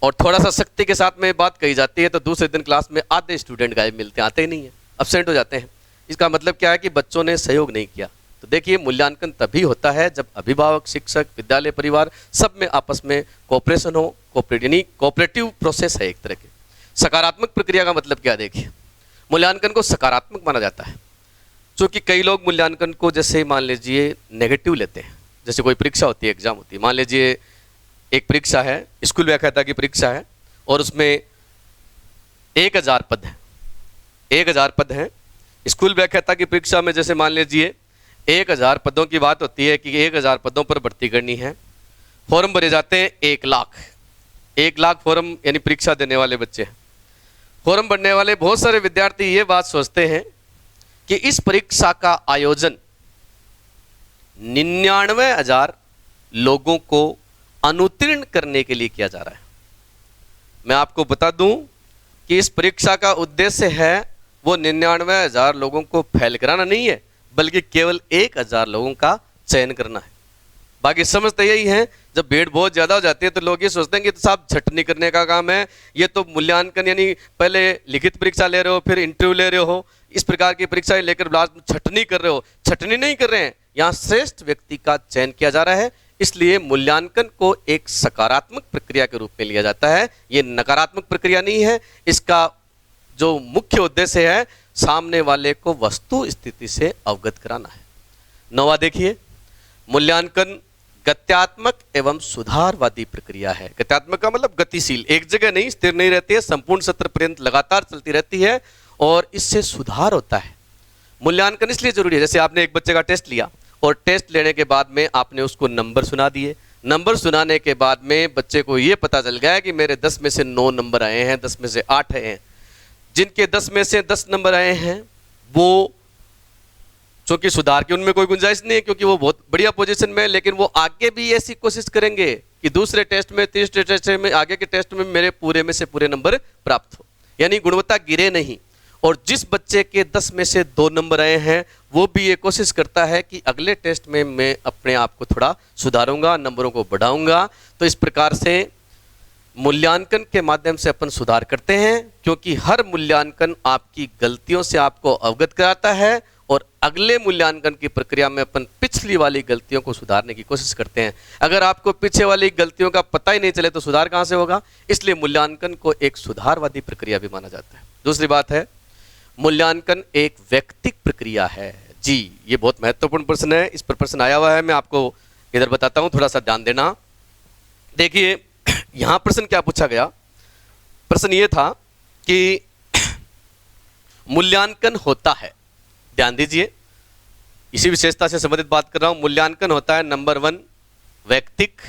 और थोड़ा सा सख्ती के साथ में बात कही जाती है तो दूसरे दिन क्लास में आधे स्टूडेंट गायब मिलते हैं, आते ही नहीं है, अब्सेंट हो जाते हैं। इसका मतलब क्या है कि बच्चों ने सहयोग नहीं किया। तो देखिए, मूल्यांकन तभी होता है जब अभिभावक, शिक्षक, विद्यालय, परिवार सब में आपस में कोऑपरेशन हो। कोऑपरेटिव प्रोसेस है एक तरह की। सकारात्मक प्रक्रिया का मतलब क्या, देखिए मूल्यांकन को सकारात्मक माना जाता है, क्योंकि कई लोग मूल्यांकन को जैसे मान लीजिए नेगेटिव लेते हैं। जैसे कोई परीक्षा होती है, एग्जाम होती है, मान लीजिए एक परीक्षा है, स्कूल व्याख्याता की परीक्षा है और उसमें 1000 पद हैं, 1000 पद हैं। स्कूल व्याख्याता की परीक्षा में जैसे मान लीजिए 1000 पदों की बात होती है कि 1000 पदों पर भर्ती करनी है। फॉर्म भरे जाते हैं 1 लाख, 1 लाख फॉर्म यानी परीक्षा देने वाले बच्चे हैं। फॉर्म भरने वाले बहुत सारे विद्यार्थी ये बात सोचते हैं कि इस परीक्षा का आयोजन 99,000 लोगों को अनुत्तीर्ण करने के लिए किया जा रहा है। मैं आपको बता दूं कि इस परीक्षा का उद्देश्य है वो 99,000 लोगों को फेल कराना नहीं है, बल्कि केवल 1,000 लोगों का चयन करना है। बाकी समझते यही है, जब भीड़ बहुत ज्यादा हो जाती है तो लोग ये सोचते हैं कि तो साहब छटनी करने का काम है, ये तो मूल्यांकन यानी पहले लिखित परीक्षा ले रहे हो, फिर इंटरव्यू ले रहे हो, इस प्रकार की परीक्षाएं लेकर लास्ट में छटनी कर रहे हो। छटनी नहीं कर रहे हैं, यहाँ श्रेष्ठ व्यक्ति का चयन किया जा रहा है। इसलिए मूल्यांकन को एक सकारात्मक प्रक्रिया के रूप में लिया जाता है, ये नकारात्मक प्रक्रिया नहीं है। इसका जो मुख्य उद्देश्य है सामने वाले को वस्तु स्थिति से अवगत कराना है। 9वां देखिए, मूल्यांकन गत्यात्मक एवं सुधारवादी प्रक्रिया है। गत्यात्मक का मतलब गतिशील, एक जगह नहीं, स्थिर नहीं रहती है, संपूर्ण सत्र पर्यंत लगातार चलती रहती है और इससे सुधार होता है। मूल्यांकन इसलिए जरूरी है, जैसे आपने एक बच्चे का टेस्ट लिया और टेस्ट लेने के बाद में आपने उसको नंबर सुना दिए। नंबर सुनाने के बाद में बच्चे को यह पता चल गया कि मेरे 10 में से 9 नंबर आए हैं, 10 में से 8 आए हैं। जिनके 10 में से 10 नंबर आए हैं वो, क्योंकि सुधार की उनमें कोई गुंजाइश नहीं है क्योंकि वो बहुत बढ़िया पोजीशन में है, लेकिन वो आगे भी ऐसी कोशिश करेंगे कि दूसरे टेस्ट में, तीसरे टेस्ट में, आगे के टेस्ट में मेरे पूरे में से पूरे नंबर प्राप्त हो, यानी गुणवत्ता गिरे नहीं। और जिस बच्चे के 10 में से 2 नंबर आए हैं वो भी ये कोशिश करता है कि अगले टेस्ट में मैं अपने आप को थोड़ा सुधारूंगा, नंबरों को बढ़ाऊंगा। तो इस प्रकार से मूल्यांकन के माध्यम से अपन सुधार करते हैं, क्योंकि हर मूल्यांकन आपकी गलतियों से आपको अवगत कराता है और अगले मूल्यांकन की प्रक्रिया में अपन पिछली वाली गलतियों को सुधारने की कोशिश करते हैं। अगर आपको पीछे वाली गलतियों का पता ही नहीं चले तो सुधार कहां से होगा? इसलिए मूल्यांकन को एक सुधारवादी प्रक्रिया भी माना जाता है। दूसरी बात है, मूल्यांकन एक व्यक्तिक प्रक्रिया है। जी, ये बहुत महत्वपूर्ण प्रश्न है, इस पर प्रश्न आया हुआ है, मैं आपको इधर बताता हूं, थोड़ा सा ध्यान देना। देखिए यहां प्रश्न क्या पूछा गया, प्रश्न ये था कि मूल्यांकन होता है, ध्यान दीजिए, इसी विशेषता से संबंधित बात कर रहा हूं। मूल्यांकन होता है नंबर 1 व्यक्तिक,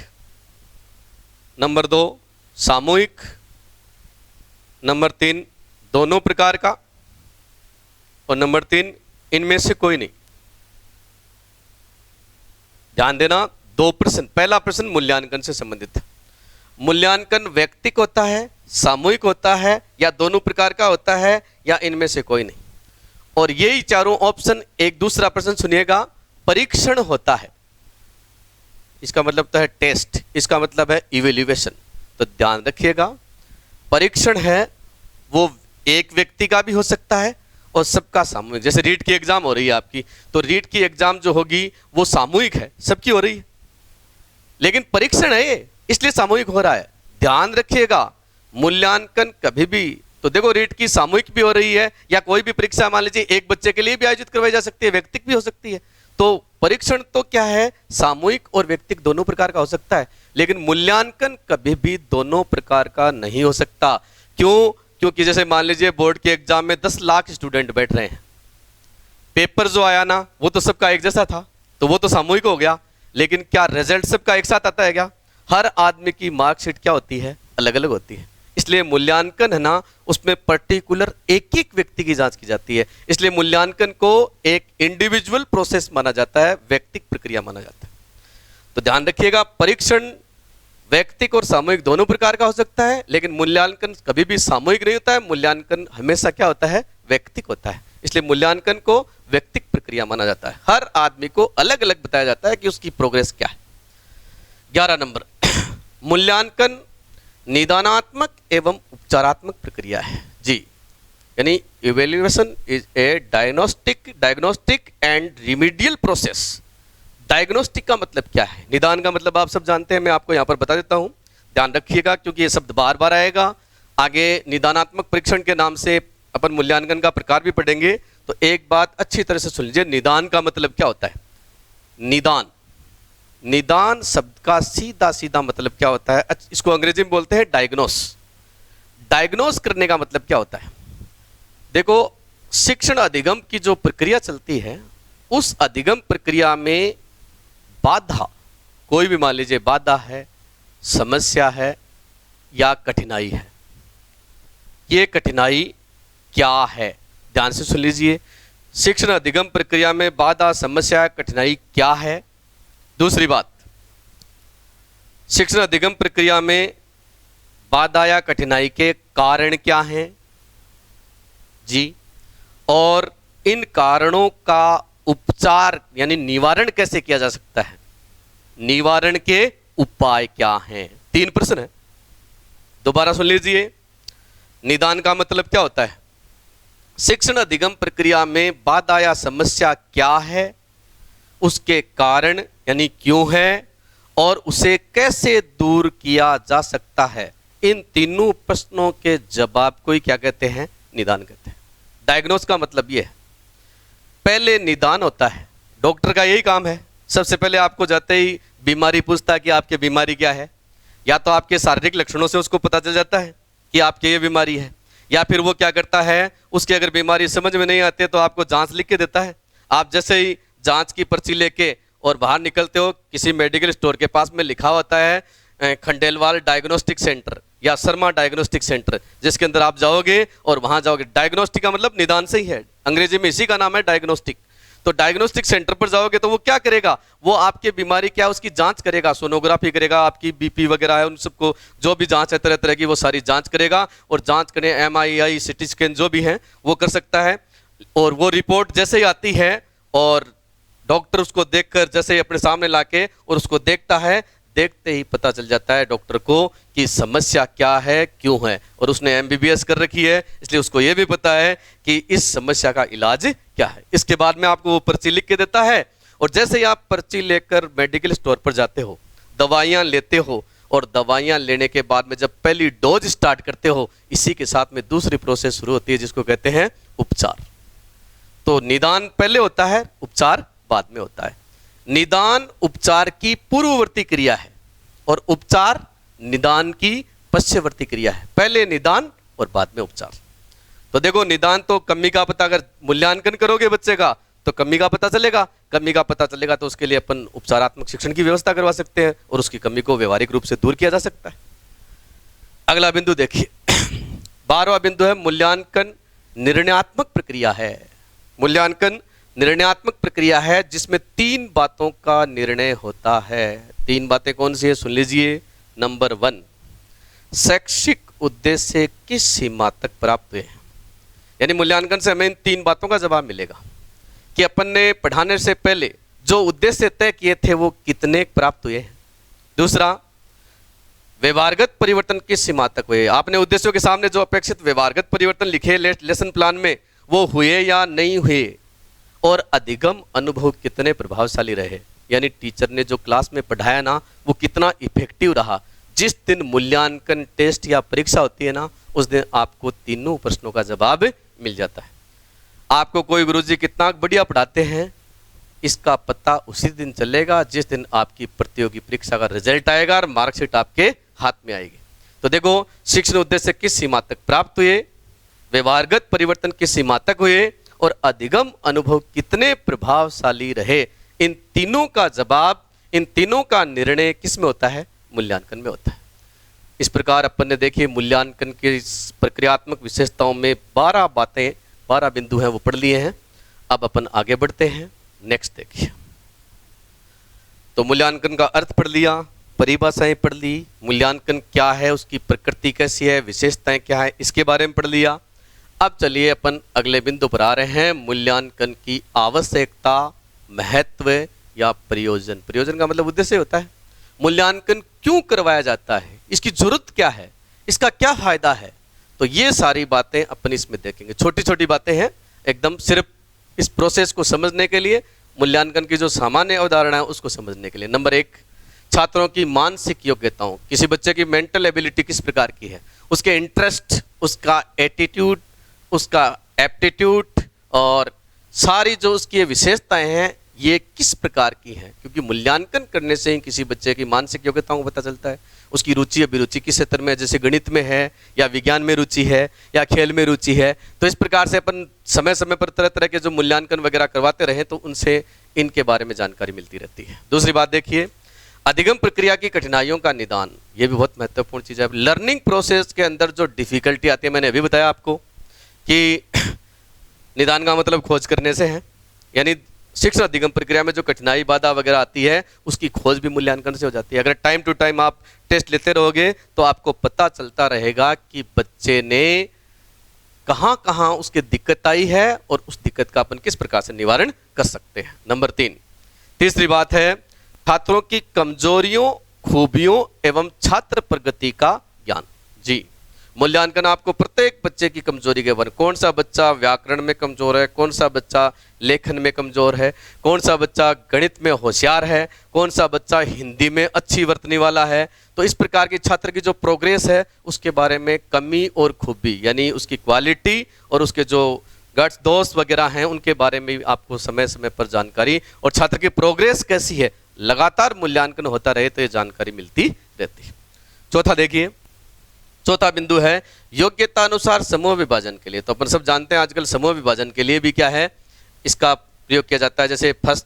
नंबर 2 सामूहिक, नंबर 3 दोनों प्रकार का, और नंबर 3 इनमें से कोई नहीं। ध्यान देना, 2 प्रश्न। पहला प्रश्न मूल्यांकन से संबंधित है। मूल्यांकन व्यक्तिक होता है, सामूहिक होता है, या दोनों प्रकार का होता है, या इनमें से कोई नहीं। और यही चारों ऑप्शन। एक दूसरा प्रश्न सुनिएगा, परीक्षण होता है, इसका मतलब तो है टेस्ट, इसका मतलब है इवेल्युएशन। तो ध्यान रखिएगा, परीक्षण है वो एक व्यक्ति का भी हो सकता है और सबका सामूहिक। जैसे रीट की एग्जाम हो रही है आपकी, तो रीट की एग्जाम जो होगी वो सामूहिक है, सबकी हो रही है, लेकिन परीक्षण है ये, इसलिए सामूहिक हो रहा है। ध्यान रखिएगा, मूल्यांकन कभी भी, तो देखो रीट की सामूहिक भी हो रही है, या कोई भी परीक्षा मान लीजिए एक बच्चे के लिए भी आयोजित करवाई जा सकती है, व्यक्तिक भी हो सकती है। तो परीक्षण तो क्या है, सामूहिक और व्यक्तिक दोनों प्रकार का हो सकता है, लेकिन मूल्यांकन कभी भी दोनों प्रकार का नहीं हो सकता। क्यों? क्योंकि जैसे मान लीजिए बोर्ड के एग्जाम में 10 लाख स्टूडेंट बैठ रहे हैं, पेपर जो आया ना वो तो सबका एक जैसा था, तो वो तो सामूहिक हो गया, लेकिन क्या रिजल्ट सबका एक साथ आता है क्या? हर आदमी की मार्कशीट क्या होती है, अलग अलग होती है। इसलिए मूल्यांकन है ना, उसमें पर्टिकुलर एक एक व्यक्ति की जांच की जाती है। इसलिए मूल्यांकन को एक इंडिविजुअल प्रोसेस माना जाता है, व्यक्तिक प्रक्रिया माना जाता है। तो ध्यान रखिएगा, परीक्षण व्यक्तिक और सामूहिक दोनों प्रकार का हो सकता है, लेकिन मूल्यांकन कभी भी सामूहिक नहीं होता है, मूल्यांकन हमेशा क्या होता है, व्यक्तिक होता है। इसलिए मूल्यांकन को व्यक्तिक प्रक्रिया माना जाता है। हर आदमी को अलग अलग बताया जाता है कि उसकी प्रोग्रेस क्या है। 11 नंबर, मूल्यांकन निदानात्मक एवं उपचारात्मक प्रक्रिया है जी। यानी evaluation is a diagnostic and remedial process. Diagnostic का मतलब क्या है, निदान का मतलब आप सब जानते हैं, मैं आपको यहाँ पर बता देता हूँ, ध्यान रखिएगा क्योंकि ये शब्द बार बार आएगा। आगे निदानात्मक परीक्षण के नाम से अपन मूल्यांकन का प्रकार भी पढ़ेंगे, तो एक बात अच्छी तरह से सुन लीजिए, निदान का मतलब क्या होता है। निदान शब्द का सीधा सीधा मतलब क्या होता है, इसको अंग्रेजी में बोलते हैं डायग्नोस। डायग्नोस करने का मतलब क्या होता है, देखो शिक्षण अधिगम की जो प्रक्रिया चलती है, उस अधिगम प्रक्रिया में बाधा, कोई भी मान लीजिए बाधा है, समस्या है या कठिनाई है, ये कठिनाई क्या है, ध्यान से सुन लीजिए। शिक्षण अधिगम प्रक्रिया में बाधा, समस्या, कठिनाई क्या है। दूसरी बात, शिक्षण अधिगम प्रक्रिया में बाधा या कठिनाई के कारण क्या हैं जी, और इन कारणों का उपचार यानी निवारण कैसे किया जा सकता है, निवारण के उपाय क्या हैं। 3 प्रश्न है, दोबारा सुन लीजिए। निदान का मतलब क्या होता है, शिक्षण अधिगम प्रक्रिया में बाधा या समस्या क्या है, उसके कारण यानी क्यों है, और उसे कैसे दूर किया जा सकता है। इन तीनों प्रश्नों के जवाब को ही क्या कहते हैं, निदान कहते हैं। डायग्नोस का मतलब यह है, पहले निदान होता है, डॉक्टर का यही काम है। सबसे पहले आपको जाते ही बीमारी पूछता है कि आपकी बीमारी क्या है, या तो आपके शारीरिक लक्षणों से उसको पता चल जाता है कि आपके ये बीमारी है, या फिर वो क्या करता है, उसकी अगर बीमारी समझ में नहीं आती है तो आपको जांच लिख के देता है। आप जैसे ही जांच की पर्ची लेके और बाहर निकलते हो, किसी मेडिकल स्टोर के पास में लिखा होता है खंडेलवाल डायग्नोस्टिक सेंटर या शर्मा डायग्नोस्टिक सेंटर, जिसके अंदर आप जाओगे और वहां जाओगे। डायग्नोस्टिक का मतलब निदान से ही है, अंग्रेजी में इसी का नाम है डायग्नोस्टिक। तो डायग्नोस्टिक सेंटर पर जाओगे तो वो क्या करेगा, वो आपकी बीमारी क्या है उसकी जांच करेगा, सोनोग्राफी करेगा, आपकी बीपी वगैरह है उन सबको जो भी जांच है तरह तरह की वो सारी जांच करेगा, और जांच करने MRI CT स्कैन जो भी है वो कर सकता है। और वो रिपोर्ट जैसे ही आती है और डॉक्टर उसको देखकर जैसे ही अपने सामने लाके और उसको देखता है, देखते ही पता चल जाता है डॉक्टर को कि समस्या क्या है, क्यों है, और उसने MBBS कर रखी है इसलिए उसको ये भी पता है कि इस समस्या का इलाज क्या है। इसके बाद में आपको वो पर्ची लिख के देता है, और जैसे ही आप पर्ची लेकर मेडिकल स्टोर पर जाते हो, दवाइयाँ लेते हो, और दवाइयाँ लेने के बाद में जब पहली डोज स्टार्ट करते हो, इसी के साथ में दूसरी प्रोसेस शुरू होती है जिसको कहते हैं उपचार। तो निदान पहले होता है, उपचार बाद में होता है। निदान उपचार की पूर्ववर्ती क्रिया है और उपचार निदान की पश्चवर्ती क्रिया है। पहले निदान और बाद में उपचार। तो देखो निदान तो कमी का पता, अगर मूल्यांकन करोगे बच्चे का तो कमी का पता चलेगा, कमी का पता चलेगा तो उसके लिए अपन उपचारात्मक शिक्षण की व्यवस्था करवा सकते हैं और उसकी कमी को व्यवहारिक रूप से दूर किया जा सकता है। अगला बिंदु देखिए, 12वां बिंदु है मूल्यांकन निर्णयात्मक प्रक्रिया है। मूल्यांकन निर्णयात्मक प्रक्रिया है जिसमें 3 बातों का निर्णय होता है। 3 बातें कौन सी है, सुन लीजिए। नंबर 1, शैक्षिक उद्देश्य किस सीमा तक प्राप्त हुए हैं। यानी मूल्यांकन से हमें इन 3 बातों का जवाब मिलेगा कि अपन ने पढ़ाने से पहले जो उद्देश्य तय किए थे वो कितने प्राप्त हुए हैं। दूसरा, व्यवहारगत परिवर्तन किस सीमा तक हुए। आपने उद्देश्यों के सामने जो अपेक्षित व्यवहारगत परिवर्तन लिखे लेसन प्लान में वो हुए या नहीं हुए, और अधिगम अनुभव कितने प्रभावशाली रहे। यानी टीचर ने जो क्लास में पढ़ाया ना वो कितना इफेक्टिव रहा। जिस दिन मूल्यांकन टेस्ट या परीक्षा होती है ना, उस दिन आपको तीनों प्रश्नों का जवाब मिल जाता है। आपको कोई गुरुजी कितना बढ़िया पढ़ाते हैं इसका पता उसी दिन चलेगा जिस दिन आपकी प्रतियोगी परीक्षा का रिजल्ट आएगा और मार्कशीट आपके हाथ में आएगी। तो देखो, शिक्षण उद्देश्य किस सीमा तक प्राप्त हुए, व्यवहारगत परिवर्तन किस सीमा तक हुए, और अधिगम अनुभव कितने प्रभावशाली रहे। इन तीनों का जवाब, इन तीनों का निर्णय किस में होता है, मूल्यांकन में होता है। इस प्रकार अपन ने देखिए मूल्यांकन के प्रक्रियात्मक विशेषताओं में 12 बातें, 12 बिंदु हैं वो पढ़ लिए हैं। अब अपन आगे बढ़ते हैं। नेक्स्ट देखिए, तो मूल्यांकन का अर्थ पढ़ लिया, परिभाषाएं पढ़ ली, मूल्यांकन क्या है, उसकी प्रकृति कैसी है, विशेषताएं क्या है, इसके बारे में पढ़ लिया। अब चलिए अपन अगले बिंदु पर आ रहे हैं, मूल्यांकन की आवश्यकता, महत्व या प्रयोजन। प्रयोजन का मतलब उद्देश्य होता है। मूल्यांकन क्यों करवाया जाता है, इसकी जरूरत क्या है, इसका क्या फायदा है, तो ये सारी बातें अपन इसमें देखेंगे। छोटी छोटी बातें हैं एकदम, सिर्फ इस प्रोसेस को समझने के लिए, मूल्यांकन की जो सामान्य अवधारणा है उसको समझने के लिए। नंबर 1, छात्रों की मानसिक योग्यताओं, किसी बच्चे की मेंटल एबिलिटी किस प्रकार की है, उसके इंटरेस्ट, उसका एटीट्यूड, उसका एप्टीट्यूड और सारी जो उसकी विशेषताएं हैं ये किस प्रकार की हैं, क्योंकि मूल्यांकन करने से ही किसी बच्चे की मानसिक योग्यताओं को पता चलता है। उसकी रुचि अभिरुचि किस क्षेत्र में है, जैसे गणित में है या विज्ञान में रुचि है या खेल में रुचि है। तो इस प्रकार से अपन समय समय पर तरह तरह के जो मूल्यांकन वगैरह करवाते रहे तो उनसे इनके बारे में जानकारी मिलती रहती है। दूसरी बात देखिए, अधिगम प्रक्रिया की कठिनाइयों का निदान, ये भी बहुत महत्वपूर्ण चीज़ है। लर्निंग प्रोसेस के अंदर जो डिफिकल्टी आती है, मैंने अभी बताया आपको कि निदान का मतलब खोज करने से है, यानी शिक्षण अधिगम प्रक्रिया में जो कठिनाई बाधा वगैरह आती है उसकी खोज भी मूल्यांकन से हो जाती है। अगर टाइम टू टाइम आप टेस्ट लेते रहोगे तो आपको पता चलता रहेगा कि बच्चे ने कहाँ कहाँ उसके दिक्कत आई है और उस दिक्कत का अपन किस प्रकार से निवारण कर सकते हैं। नंबर 3, तीसरी बात है छात्रों की कमजोरियों, खूबियों एवं छात्र प्रगति का ज्ञान। जी, मूल्यांकन आपको प्रत्येक बच्चे की कमजोरी के बारे में, कौन सा बच्चा व्याकरण में कमजोर है, कौन सा बच्चा लेखन में कमजोर है, कौन सा बच्चा गणित में होशियार है, कौन सा बच्चा हिंदी में अच्छी वर्तनी वाला है, तो इस प्रकार की छात्र की जो प्रोग्रेस है उसके बारे में कमी और खूबी यानी उसकी क्वालिटी और उसके जो गट्स दोष वगैरह हैं उनके बारे में आपको समय समय पर जानकारी, और छात्र की प्रोग्रेस कैसी है लगातार मूल्यांकन होता रहे तो ये जानकारी मिलती रहती है। चौथा देखिए, चौथा बिंदु है योग्यता अनुसार समूह विभाजन के लिए। तो अपन सब जानते हैं आजकल समूह विभाजन के लिए भी क्या है, इसका प्रयोग किया जाता है। जैसे फर्स्ट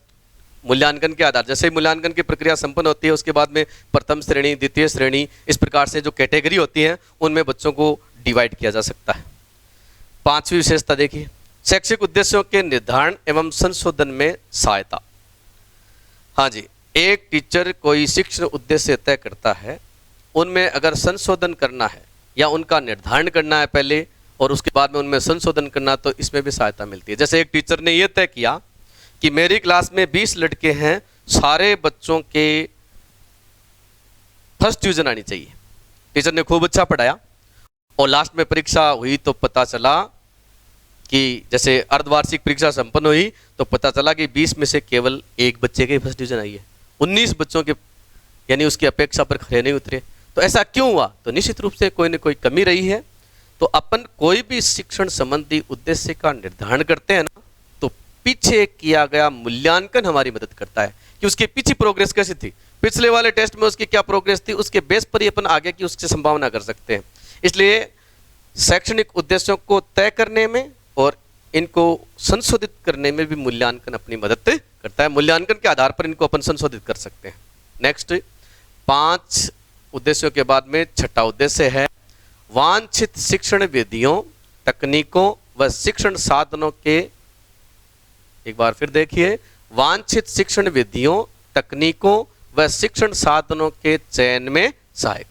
मूल्यांकन के आधार, जैसे मूल्यांकन की प्रक्रिया संपन्न होती है उसके बाद में प्रथम श्रेणी, द्वितीय श्रेणी, इस प्रकार से जो कैटेगरी होती है उनमें बच्चों को डिवाइड किया जा सकता है। 5वीं विशेषता देखिए, शैक्षिक उद्देश्यों के निर्धारण एवं संशोधन में सहायता। हाँ जी, एक टीचर कोई शिक्षण उद्देश्य तय करता है, उनमें अगर संशोधन करना है या उनका निर्धारण करना है पहले और उसके बाद में उनमें संशोधन करना, तो इसमें भी सहायता मिलती है। जैसे एक टीचर ने यह तय किया कि मेरी क्लास में 20 लड़के हैं, सारे बच्चों के फर्स्ट डिवीजन आनी चाहिए। टीचर ने खूब अच्छा पढ़ाया और लास्ट में परीक्षा हुई तो पता चला कि जैसे अर्धवार्षिक परीक्षा संपन्न हुई तो पता चला कि 20 में से केवल एक बच्चे के फर्स्ट डिवीजन आई है, 19 बच्चों के यानी उसकी अपेक्षा पर खरे नहीं उतरे। तो ऐसा क्यों हुआ, तो निश्चित रूप से कोई न कोई कमी रही है। तो अपन कोई भी शिक्षण संबंधी उद्देश्य का निर्धारण करते हैं ना, तो पीछे किया गया मूल्यांकन हमारी मदद करता है कि उसके पीछे प्रोग्रेस कैसी थी, पिछले वाले टेस्ट में उसकी क्या प्रोग्रेस थी, उसके बेस पर ही अपन आगे की उसकी संभावना कर सकते हैं। इसलिए शैक्षणिक उद्देश्यों को तय करने में और इनको संशोधित करने में भी मूल्यांकन अपनी मदद करता है। मूल्यांकन के आधार पर इनको अपन संशोधित कर सकते हैं। नेक्स्ट, 5 उद्देश्यों के बाद में छठा उद्देश्य है वांछित शिक्षण विधियों, तकनीकों व शिक्षण साधनों के, एक बार फिर देखिए, वांछित शिक्षण विधियों, तकनीकों व शिक्षण साधनों के चयन में सहायक।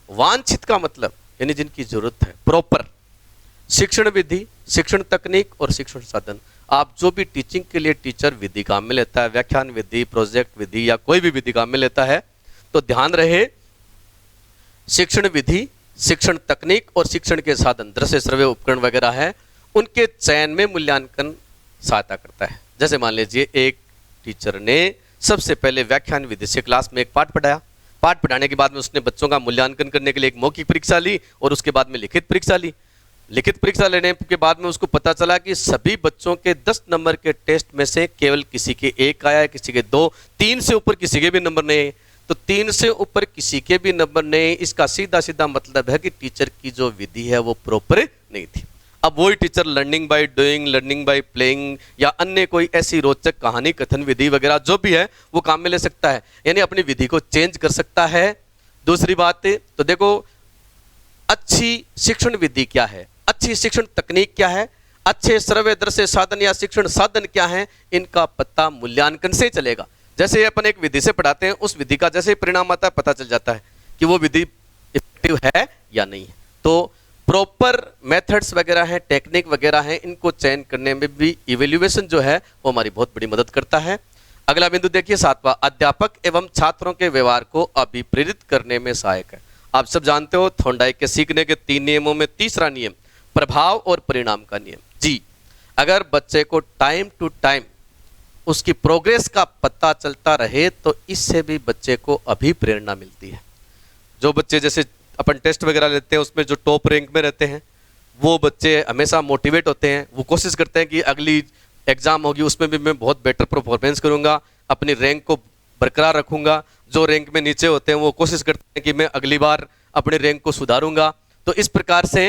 वांछित का मतलब यानी जिनकी जरूरत है, प्रॉपर शिक्षण विधि, शिक्षण तकनीक और शिक्षण साधन। आप जो भी टीचिंग के लिए टीचर विधि काम में लेता है, व्याख्यान विधि, प्रोजेक्ट विधि या कोई भी विधि काम में लेता है, तो ध्यान रहे शिक्षण विधि, शिक्षण तकनीक और शिक्षण के साधन, दृश्य श्रव्य उपकरण वगैरह है, उनके चयन में मूल्यांकन सहायता करता है। जैसे मान लीजिए एक टीचर ने सबसे पहले व्याख्यान विधि से क्लास में एक पाठ पढ़ाया, पाठ पढ़ाने के बाद में उसने बच्चों का मूल्यांकन करने के लिए एक मौखिक परीक्षा ली और उसके बाद में लिखित परीक्षा ली। लिखित परीक्षा लेने के बाद में उसको पता चला कि सभी बच्चों के 10 नंबर के टेस्ट में से केवल किसी के 1 आया है, किसी के 2, 3 से ऊपर किसी के भी नंबर नहीं है। तो 3 से ऊपर किसी के भी नंबर नहीं, इसका सीधा सीधा मतलब है कि टीचर की जो विधि है वो प्रॉपर नहीं थी। अब वही teacher learning by doing, learning by playing या अन्य कोई ऐसी रोचक कहानी कथन विधि वगैरह जो भी है वो काम में ले सकता है, यानी अपनी विधि को चेंज कर सकता है। दूसरी बात तो देखो, अच्छी शिक्षण विधि क्या है, अच्छी शिक्षण तकनीक क्या है, अच्छे श्रव्य दृश्य साधन या शिक्षण साधन क्या है, इनका पता मूल्यांकन से चलेगा। जैसे अपन एक विधि से पढ़ाते हैं, उस विधि का जैसे परिणाम आता है पता चल जाता है कि वो विधि इफेक्टिव है या नहीं है। तो प्रॉपर मेथड्स वगैरह हैं, टेक्निक वगैरह हैं, इनको चयन करने में भी इवेल्युएशन जो है वो हमारी बहुत बड़ी मदद करता है। अगला बिंदु देखिए 7वां, अध्यापक एवं छात्रों के व्यवहार को अभिप्रेरित करने में सहायक है। आप सब जानते हो थॉर्नडाइक के सीखने के 3 नियमों में तीसरा नियम प्रभाव और परिणाम का नियम। जी, अगर बच्चे को टाइम टू टाइम उसकी प्रोग्रेस का पता चलता रहे तो इससे भी बच्चे को अभिप्रेरणा मिलती है। जो बच्चे जैसे अपन टेस्ट वगैरह लेते हैं उसमें जो टॉप रैंक में रहते हैं वो बच्चे हमेशा मोटिवेट होते हैं, वो कोशिश करते हैं कि अगली एग्ज़ाम होगी उसमें भी मैं बहुत बेटर परफॉर्मेंस करूंगा, अपनी रैंक को बरकरार रखूंगा। जो रैंक में नीचे होते हैं वो कोशिश करते हैं कि मैं अगली बार अपने रैंक को सुधारूंगा। तो इस प्रकार से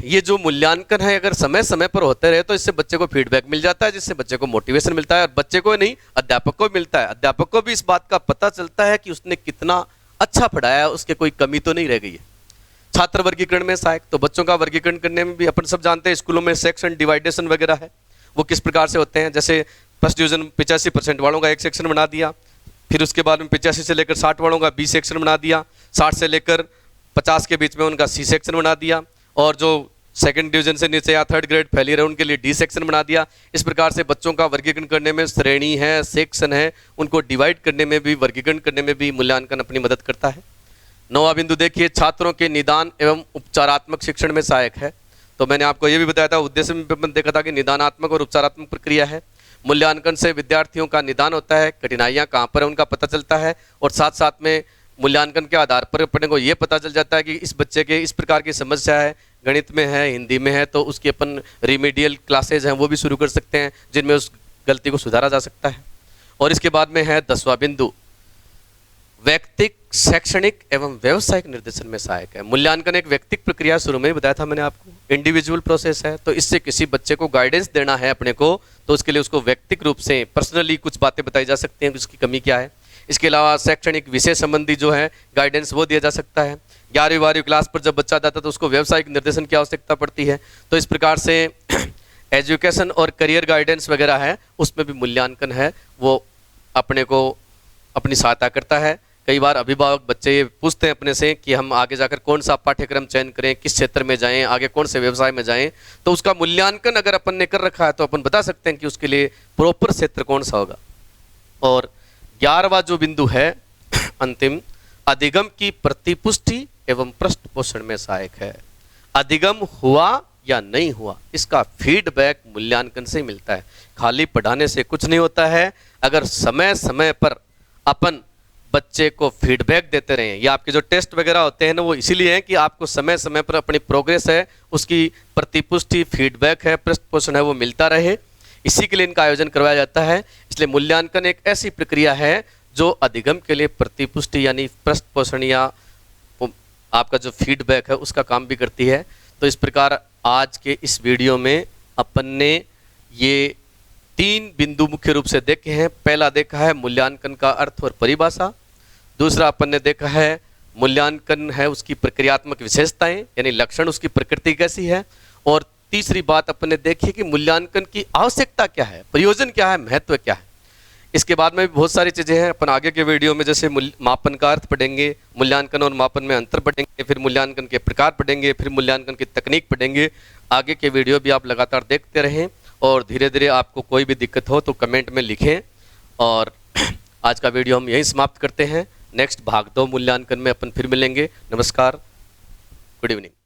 ये जो मूल्यांकन है अगर समय समय पर होते रहे तो इससे बच्चे को फीडबैक मिल जाता है, जिससे बच्चे को मोटिवेशन मिलता है और बच्चे को नहीं अध्यापक को मिलता है। अध्यापक को भी इस बात का पता चलता है कि उसने कितना अच्छा पढ़ाया है, उसके कोई कमी तो नहीं रह गई है। छात्र वर्गीकरण में सहायक, तो बच्चों का वर्गीकरण करने में भी अपन सब जानते हैं स्कूलों में सेक्शन डिवाइडेशन वगैरह है, वो किस प्रकार से होते हैं। जैसे फर्स्ट डिवीजन 85% वालों का एक सेक्शन बना दिया, फिर उसके बाद में 85 से लेकर 60 वालों का बी सेक्शन बना दिया, 60 से लेकर 50 के बीच में उनका सी सेक्शन बना दिया, और जो सेकंड डिवीजन से नीचे या थर्ड ग्रेड फेलियर है उनके लिए डी सेक्शन बना दिया। इस प्रकार से बच्चों का वर्गीकरण करने में श्रेणी है, सेक्शन है, उनको डिवाइड करने में भी, वर्गीकरण करने में भी मूल्यांकन अपनी मदद करता है। 9वां बिंदु देखिए, छात्रों के निदान एवं उपचारात्मक शिक्षण में सहायक है। तो मैंने आपको ये भी बताया था, उद्देश्य में देखा था कि निदानात्मक और उपचारात्मक प्रक्रिया है। मूल्यांकन से विद्यार्थियों का निदान होता है, कठिनाइयाँ कहाँ पर है उनका पता चलता है, और साथ साथ में मूल्यांकन के आधार पर अपने को ये पता चल जाता है कि इस बच्चे के इस प्रकार की समस्या है, गणित में है, हिंदी में है, तो उसकी अपन रिमीडियल क्लासेज हैं वो भी शुरू कर सकते हैं जिनमें उस गलती को सुधारा जा सकता है। और इसके बाद में है 10वां बिंदु, व्यक्तिक शैक्षणिक एवं व्यावसायिक निर्देशन में सहायक है। मूल्यांकन एक व्यक्तिक प्रक्रिया, शुरू में ही बताया था मैंने आपको, इंडिविजुअल प्रोसेस है। तो इससे किसी बच्चे को गाइडेंस देना है अपने को, तो उसके लिए उसको व्यक्तिक रूप से पर्सनली कुछ बातें बताई जा सकती हैं कि उसकी कमी क्या है। इसके अलावा शैक्षणिक विषय संबंधी जो है गाइडेंस वो दिया जा सकता है। 11वीं 12वीं क्लास पर जब बच्चा जाता है तो उसको व्यावसायिक निर्देशन की आवश्यकता पड़ती है। तो इस प्रकार से एजुकेशन और करियर गाइडेंस वगैरह है, उसमें भी मूल्यांकन है वो अपने को अपनी सहायता करता है। कई बार अभिभावक बच्चे ये पूछते हैं अपने से कि हम आगे जाकर कौन सा पाठ्यक्रम चयन करें, किस क्षेत्र में जाएं, आगे कौन से व्यवसाय में जाएं, तो उसका मूल्यांकन अगर अपन ने कर रखा है तो अपन बता सकते हैं कि उसके लिए प्रॉपर क्षेत्र कौन सा होगा। और 11वां जो बिंदु है अंतिम, अधिगम की प्रतिपुष्टि एवं पृष्ठ पोषण में सहायक है। अधिगम हुआ या नहीं हुआ इसका फीडबैक मूल्यांकन से मिलता है। खाली पढ़ाने से कुछ नहीं होता है, अगर समय समय पर अपन बच्चे को फीडबैक देते रहें। या आपके जो टेस्ट वगैरह होते हैं ना वो इसीलिए हैं कि आपको समय समय पर अपनी प्रोग्रेस है उसकी प्रतिपुष्टि, फीडबैक है, पृष्ठ पोषण है वो मिलता रहे, इसी के लिए इनका आयोजन करवाया जाता है। इसलिए मूल्यांकन एक ऐसी प्रक्रिया है जो अधिगम के लिए प्रतिपुष्टि यानी पृष्ठ पोषण या आपका जो फीडबैक है उसका काम भी करती है। तो इस प्रकार आज के इस वीडियो में अपन ने ये 3 बिंदु मुख्य रूप से देखे हैं। पहला देखा है मूल्यांकन का अर्थ और परिभाषा, दूसरा अपन ने देखा है मूल्यांकन है उसकी प्रक्रियात्मक विशेषताएं यानी लक्षण, उसकी प्रकृति कैसी है, और तीसरी बात अपन ने देखी कि मूल्यांकन की आवश्यकता क्या है, प्रयोजन क्या है, महत्व क्या है। इसके बाद में भी बहुत सारी चीज़ें हैं, अपन आगे के वीडियो में जैसे मापन का अर्थ पढ़ेंगे, मूल्यांकन और मापन में अंतर पढ़ेंगे, फिर मूल्यांकन के प्रकार पढ़ेंगे, फिर मूल्यांकन की तकनीक पढ़ेंगे। आगे के वीडियो भी आप लगातार देखते रहें और धीरे धीरे आपको कोई भी दिक्कत हो तो कमेंट में लिखें। और आज का वीडियो हम यहीं समाप्त करते हैं। नेक्स्ट भाग 2 मूल्यांकन में अपन फिर मिलेंगे। नमस्कार, गुड इवनिंग।